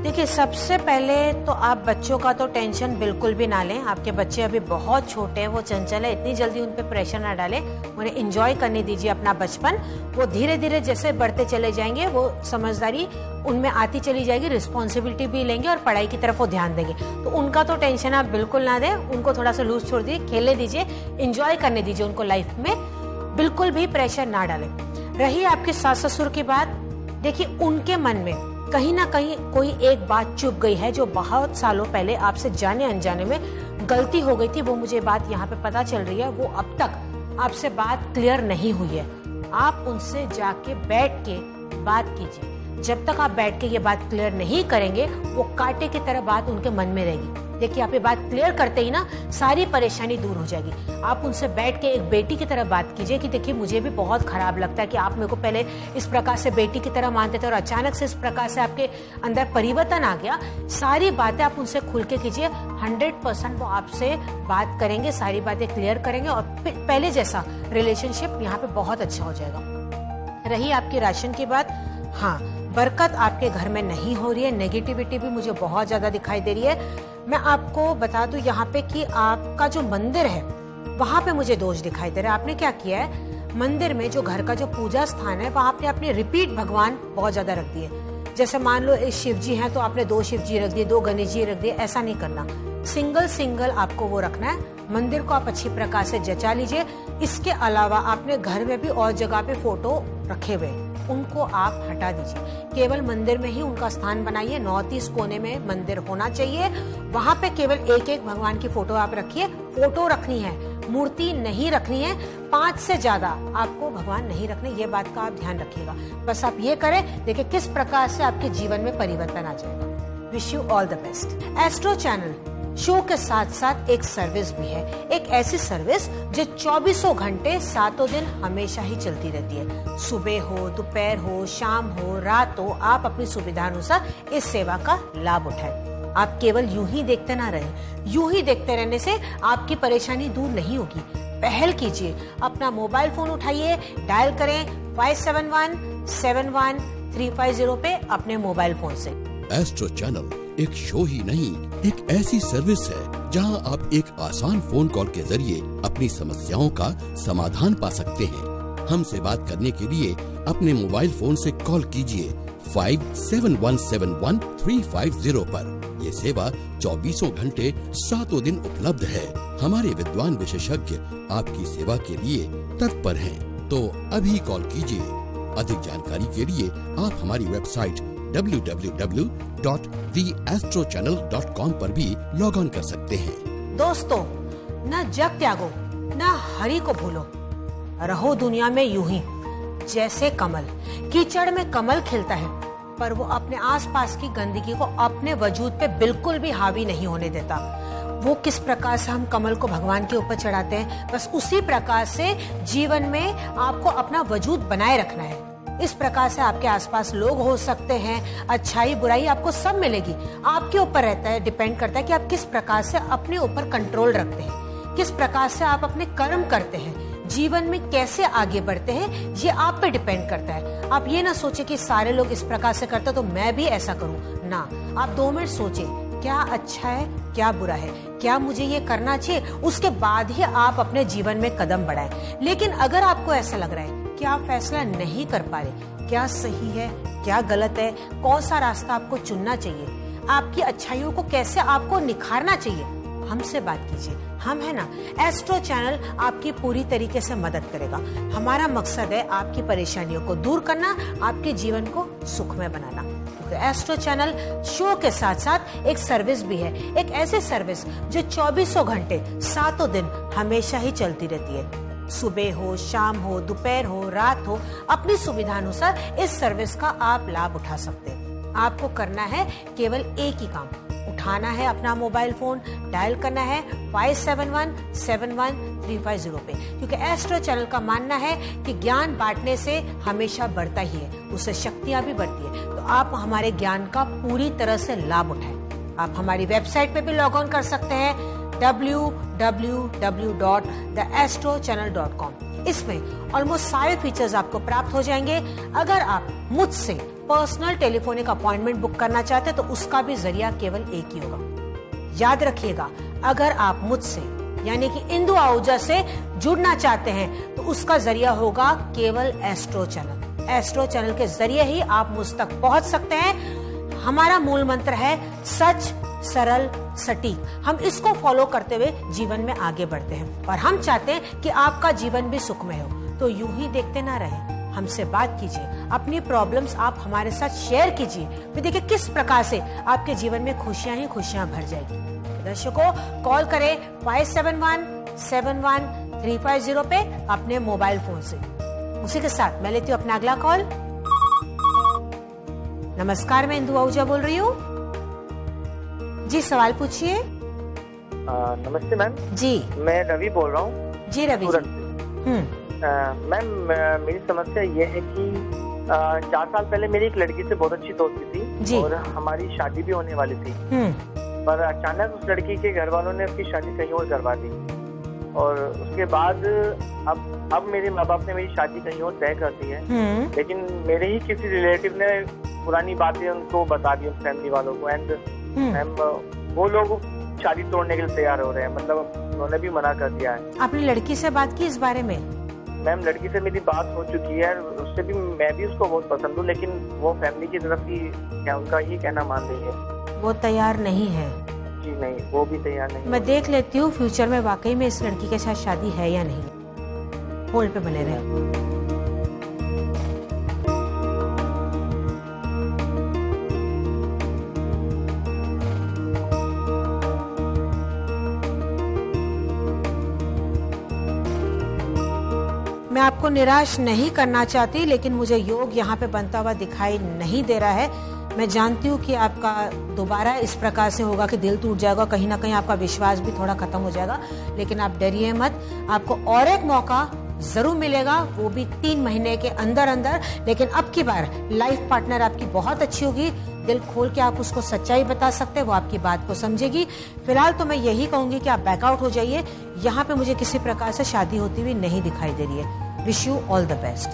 देखिए सबसे पहले तो आप बच्चों का तो टेंशन बिल्कुल भी ना लें। आपके बच्चे अभी बहुत छोटे हैं, वो चंचल है, इतनी जल्दी उन पे प्रेशर ना डालें, उन्हें एंजॉय करने दीजिए अपना बचपन। वो धीरे धीरे जैसे बढ़ते चले जाएंगे वो समझदारी उनमें आती चली जाएगी, रिस्पॉन्सिबिलिटी भी लेंगे और पढ़ाई की तरफ वो ध्यान देंगे। तो उनका तो टेंशन आप बिल्कुल ना दें, उनको थोड़ा सा लूज छोड़ दीजिए, खेलने दीजिए, एंजॉय करने दीजिए उनको लाइफ में, बिल्कुल भी प्रेशर ना डालें। रही आपके सास ससुर की बात, देखिए उनके मन में कहीं ना कहीं कोई एक बात चुप गई है जो बहुत सालों पहले आपसे जाने अनजाने में गलती हो गई थी। वो मुझे बात यहाँ पे पता चल रही है, वो अब तक आपसे बात क्लियर नहीं हुई है। आप उनसे जाके बैठ के बात कीजिए। जब तक आप बैठ के ये बात क्लियर नहीं करेंगे वो कांटे की तरह बात उनके मन में रहेगी। देखिए आप ये बात क्लियर करते ही ना सारी परेशानी दूर हो जाएगी। आप उनसे बैठ के एक बेटी की तरह बात कीजिए कि देखिए मुझे भी बहुत खराब लगता है कि आप मेरे को पहले इस प्रकार से बेटी की तरह मानते थे और अचानक से इस प्रकार से आपके अंदर परिवर्तन आ गया। सारी बातें आप उनसे खुल के कीजिए, 100% वो आपसे बात करेंगे, सारी बातें क्लियर करेंगे और पहले जैसा रिलेशनशिप यहाँ पे बहुत अच्छा हो जाएगा। रही आपकी राशन की बात, हाँ बरकत आपके घर में नहीं हो रही है, नेगेटिविटी भी मुझे बहुत ज्यादा दिखाई दे रही है। मैं आपको बता दूं यहाँ पे कि आपका जो मंदिर है वहां पे मुझे दोष दिखाई दे रहा है। आपने क्या किया है, मंदिर में जो घर का जो पूजा स्थान है वहां पे आपने रिपीट भगवान बहुत ज्यादा रख दिए। जैसे मान लो शिव जी हैं तो आपने 2 शिव जी रख दिए, 2 गणेश जी रख दिए, ऐसा नहीं करना। सिंगल आपको वो रखना है। मंदिर को आप अच्छी प्रकार से जचा लीजिए। इसके अलावा आपने घर में भी और जगह पे फोटो रखे हुए, उनको आप हटा दीजिए। केवल मंदिर में ही उनका स्थान बनाइए। नॉर्थ ईस्ट कोने में मंदिर होना चाहिए, वहां पे केवल एक भगवान की फोटो आप रखिए। फोटो रखनी है, मूर्ति नहीं रखनी है। 5 से ज्यादा आपको भगवान नहीं रखने, ये बात का आप ध्यान रखिएगा। बस आप ये करें, देखिए किस प्रकार से आपके जीवन में परिवर्तन आ जाएगा। Wish you all the best. Astro channel show के साथ साथ एक सर्विस भी है, एक ऐसी सर्विस जो 24 घंटे 7 दिन हमेशा ही चलती रहती है। सुबह हो, दोपहर हो, शाम हो, रात हो, आप अपनी सुविधा अनुसार इस सेवा का लाभ उठाएं। आप केवल यूं ही देखते ना रहे, यूं ही देखते रहने से आपकी परेशानी दूर नहीं होगी। पहल कीजिए, अपना मोबाइल फोन उठाइए, डायल करें 57171350 पे अपने मोबाइल फोन से। एस्ट्रो चैनल एक शो ही नहीं, एक ऐसी सर्विस है जहां आप एक आसान फोन कॉल के जरिए अपनी समस्याओं का समाधान पा सकते हैं। हमसे बात करने के लिए अपने मोबाइल फोन से कॉल कीजिए 57171350 पर। ये सेवा 24 घंटे 7 दिन उपलब्ध है। हमारे विद्वान विशेषज्ञ आपकी सेवा के लिए तत्पर हैं, तो अभी कॉल कीजिए। अधिक जानकारी के लिए आप हमारी वेबसाइट www.theastrochannel.com पर भी लॉग ऑन कर सकते हैं। दोस्तों, न जग त्यागो न हरि को भूलो, रहो दुनिया में यूं ही जैसे कमल। कीचड़ में कमल खिलता है पर वो अपने आसपास की गंदगी को अपने वजूद पे बिल्कुल भी हावी नहीं होने देता। वो किस प्रकार से हम कमल को भगवान के ऊपर चढ़ाते हैं, बस उसी प्रकार से जीवन में आपको अपना वजूद बनाए रखना है। इस प्रकार से आपके आसपास लोग हो सकते हैं, अच्छाई बुराई आपको सब मिलेगी। आपके ऊपर रहता है, डिपेंड करता है कि आप किस प्रकार से अपने ऊपर कंट्रोल रखते हैं, किस प्रकार से आप अपने कर्म करते हैं। जीवन में कैसे आगे बढ़ते हैं ये आप पे डिपेंड करता है। आप ये ना सोचे कि सारे लोग इस प्रकार से करते तो मैं भी ऐसा करूं ना। आप 2 मिनट सोचे क्या अच्छा है क्या बुरा है, क्या मुझे ये करना चाहिए, उसके बाद ही आप अपने जीवन में कदम बढ़ाएं। लेकिन अगर आपको ऐसा लग रहा है कि आप फैसला नहीं कर पा रहे, क्या सही है क्या गलत है, कौन सा रास्ता आपको चुनना चाहिए, आपकी अच्छाइयों को कैसे आपको निखारना चाहिए, हमसे बात कीजिए। हम है ना, एस्ट्रो चैनल आपकी पूरी तरीके से मदद करेगा। हमारा मकसद है आपकी परेशानियों को दूर करना, आपके जीवन को सुखमय बनाना। क्योंकि एस्ट्रो चैनल शो के साथ साथ एक सर्विस भी है, एक ऐसी सर्विस जो 24 घंटे 7 दिन हमेशा ही चलती रहती है। सुबह हो, शाम हो, दोपहर हो, रात हो, अपनी सुविधा अनुसार इस सर्विस का आप लाभ उठा सकते हैं। आपको करना है केवल एक ही काम, उठाना है अपना मोबाइल फोन, डायल करना है 57171350 पे। क्योंकि एस्ट्रो चैनल का मानना है कि ज्ञान बांटने से हमेशा बढ़ता ही है, उससे शक्तियां भी बढ़ती है। तो आप हमारे ज्ञान का पूरी तरह से लाभ उठाएं। आप हमारी वेबसाइट पे भी लॉग ऑन कर सकते हैं www.theastrochannel.com। इसमें ऑलमोस्ट सारे फीचर्स आपको प्राप्त हो जाएंगे। अगर आप मुझसे पर्सनल टेलीफोनिक अपॉइंटमेंट बुक करना चाहते हैं तो उसका भी जरिया केवल एक ही होगा। याद रखिएगा, अगर आप मुझसे यानी कि इंदु आहूजा से जुड़ना चाहते हैं तो उसका जरिया होगा केवल एस्ट्रो चैनल। एस्ट्रो चैनल के जरिए ही आप मुझ तक पहुंच सकते हैं। हमारा मूल मंत्र है सच, सरल, सटीक। हम इसको फॉलो करते हुए जीवन में आगे बढ़ते हैं और हम चाहते हैं कि आपका जीवन भी सुखमय हो। तो यूं ही देखते ना रहें, हमसे बात कीजिए, अपनी प्रॉब्लम्स आप हमारे साथ शेयर कीजिए, फिर देखिए किस प्रकार से आपके जीवन में खुशियां ही खुशियां भर जाएगी। दर्शकों, कॉल करें 57171350 पे अपने मोबाइल फोन से। उसी के साथ मैं लेती हूँ अपना अगला कॉल। नमस्कार, मैं इंदु आहूजा बोल रही हूँ जी, सवाल पूछिए। नमस्ते मैम जी, मैं रवि बोल रहा हूँ जी। रवि जी, मैम मेरी समस्या ये है कि 4 साल पहले मेरी एक लड़की से बहुत अच्छी दोस्ती थी और हमारी शादी भी होने वाली थी। पर अचानक उस लड़की के घर वालों ने उसकी शादी कहीं और करवा दी और उसके बाद अब मेरे माँ बाप ने मेरी शादी कहीं और तय कर दी है। लेकिन मेरे ही किसी रिलेटिव ने पुरानी बातें उनको बता दी, उन फैमिली वालों को। एंड मैम वो लोग शादी तोड़ने के लिए तैयार हो रहे हैं, मतलब उन्होंने भी मना कर दिया है। आपने लड़की से बात की इस बारे में? मैम लड़की से मेरी बात हो चुकी है, उससे भी मैं भी उसको बहुत पसंद हूँ, लेकिन वो फैमिली की तरफ ही क्या उनका ही कहना मान रही है। वो तैयार नहीं है? जी नहीं, वो भी तैयार नहीं। मैं देख लेती हूँ फ्यूचर में वाकई में इस लड़की के साथ शादी है या नहीं। होल्ड पे बने रहे। मैं आपको निराश नहीं करना चाहती, लेकिन मुझे योग यहाँ पे बनता हुआ दिखाई नहीं दे रहा है। मैं जानती हूँ कि आपका दोबारा इस प्रकार से होगा कि दिल टूट जाएगा, कहीं ना कहीं आपका विश्वास भी थोड़ा खत्म हो जाएगा। लेकिन आप डरिए मत, आपको और एक मौका जरूर मिलेगा, वो भी 3 महीने के अंदर अंदर। लेकिन अब की बार लाइफ पार्टनर आपकी बहुत अच्छी होगी, दिल खोल के आप उसको सच्चाई बता सकते हैं, वो आपकी बात को समझेगी। फिलहाल तो मैं यही कहूंगी कि आप बैकआउट हो जाइए। यहाँ पे मुझे किसी प्रकार से शादी होती हुई नहीं दिखाई दे रही है। Wish you all the best.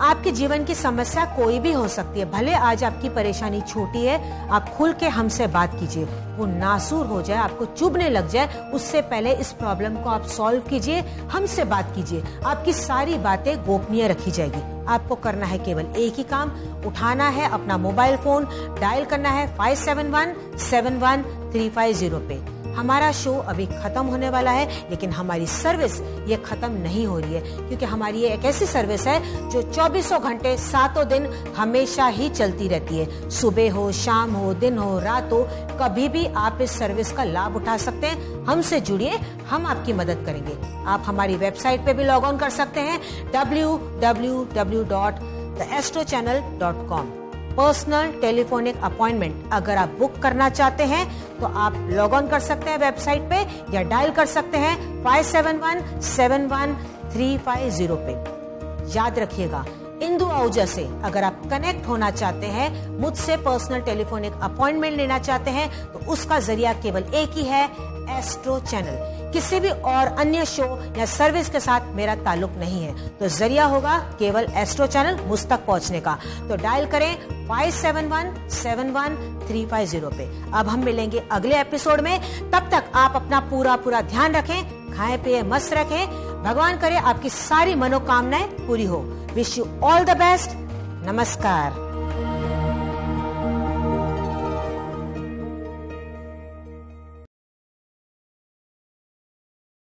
आपके जीवन की समस्या कोई भी हो सकती है, भले आज आपकी परेशानी छोटी है, आप खुल के हमसे बात कीजिए। वो नासूर हो जाए, आपको चुभने लग जाए, उससे पहले इस प्रॉब्लम को आप सॉल्व कीजिए, हमसे बात कीजिए। आपकी सारी बातें गोपनीय रखी जाएगी। आपको करना है केवल एक ही काम, उठाना है अपना मोबाइल फोन, डायल करना है 57171350 पे। हमारा शो अभी खत्म होने वाला है, लेकिन हमारी सर्विस ये खत्म नहीं हो रही है, क्योंकि हमारी ये एक ऐसी सर्विस है जो 24 घंटे 7 दिन हमेशा ही चलती रहती है। सुबह हो, शाम हो, दिन हो, रात हो, कभी भी आप इस सर्विस का लाभ उठा सकते हैं। हमसे जुड़िए, हम आपकी मदद करेंगे। आप हमारी वेबसाइट पे भी लॉग ऑन कर सकते हैं www.theastrochannel.com। पर्सनल टेलीफोनिक अपॉइंटमेंट अगर आप बुक करना चाहते हैं तो आप लॉग ऑन कर सकते हैं वेबसाइट पे या डायल कर सकते हैं 57171350 पे। याद रखिएगा, इंदु आहूजा से अगर आप कनेक्ट होना चाहते हैं, मुझसे पर्सनल टेलीफोनिक अपॉइंटमेंट लेना चाहते हैं, तो उसका जरिया केवल एक ही है, एस्ट्रो चैनल। किसी भी और अन्य शो या सर्विस के साथ मेरा ताल्लुक नहीं है, तो जरिया होगा केवल एस्ट्रो चैनल मुझ तक पहुंचने का। तो डायल करें 57171350 पे। अब हम मिलेंगे अगले एपिसोड में, तब तक आप अपना पूरा ध्यान रखें, खाएं पिए मस्त रखें। भगवान करे आपकी सारी मनोकामनाएं पूरी हो। Wish you all the best. नमस्कार।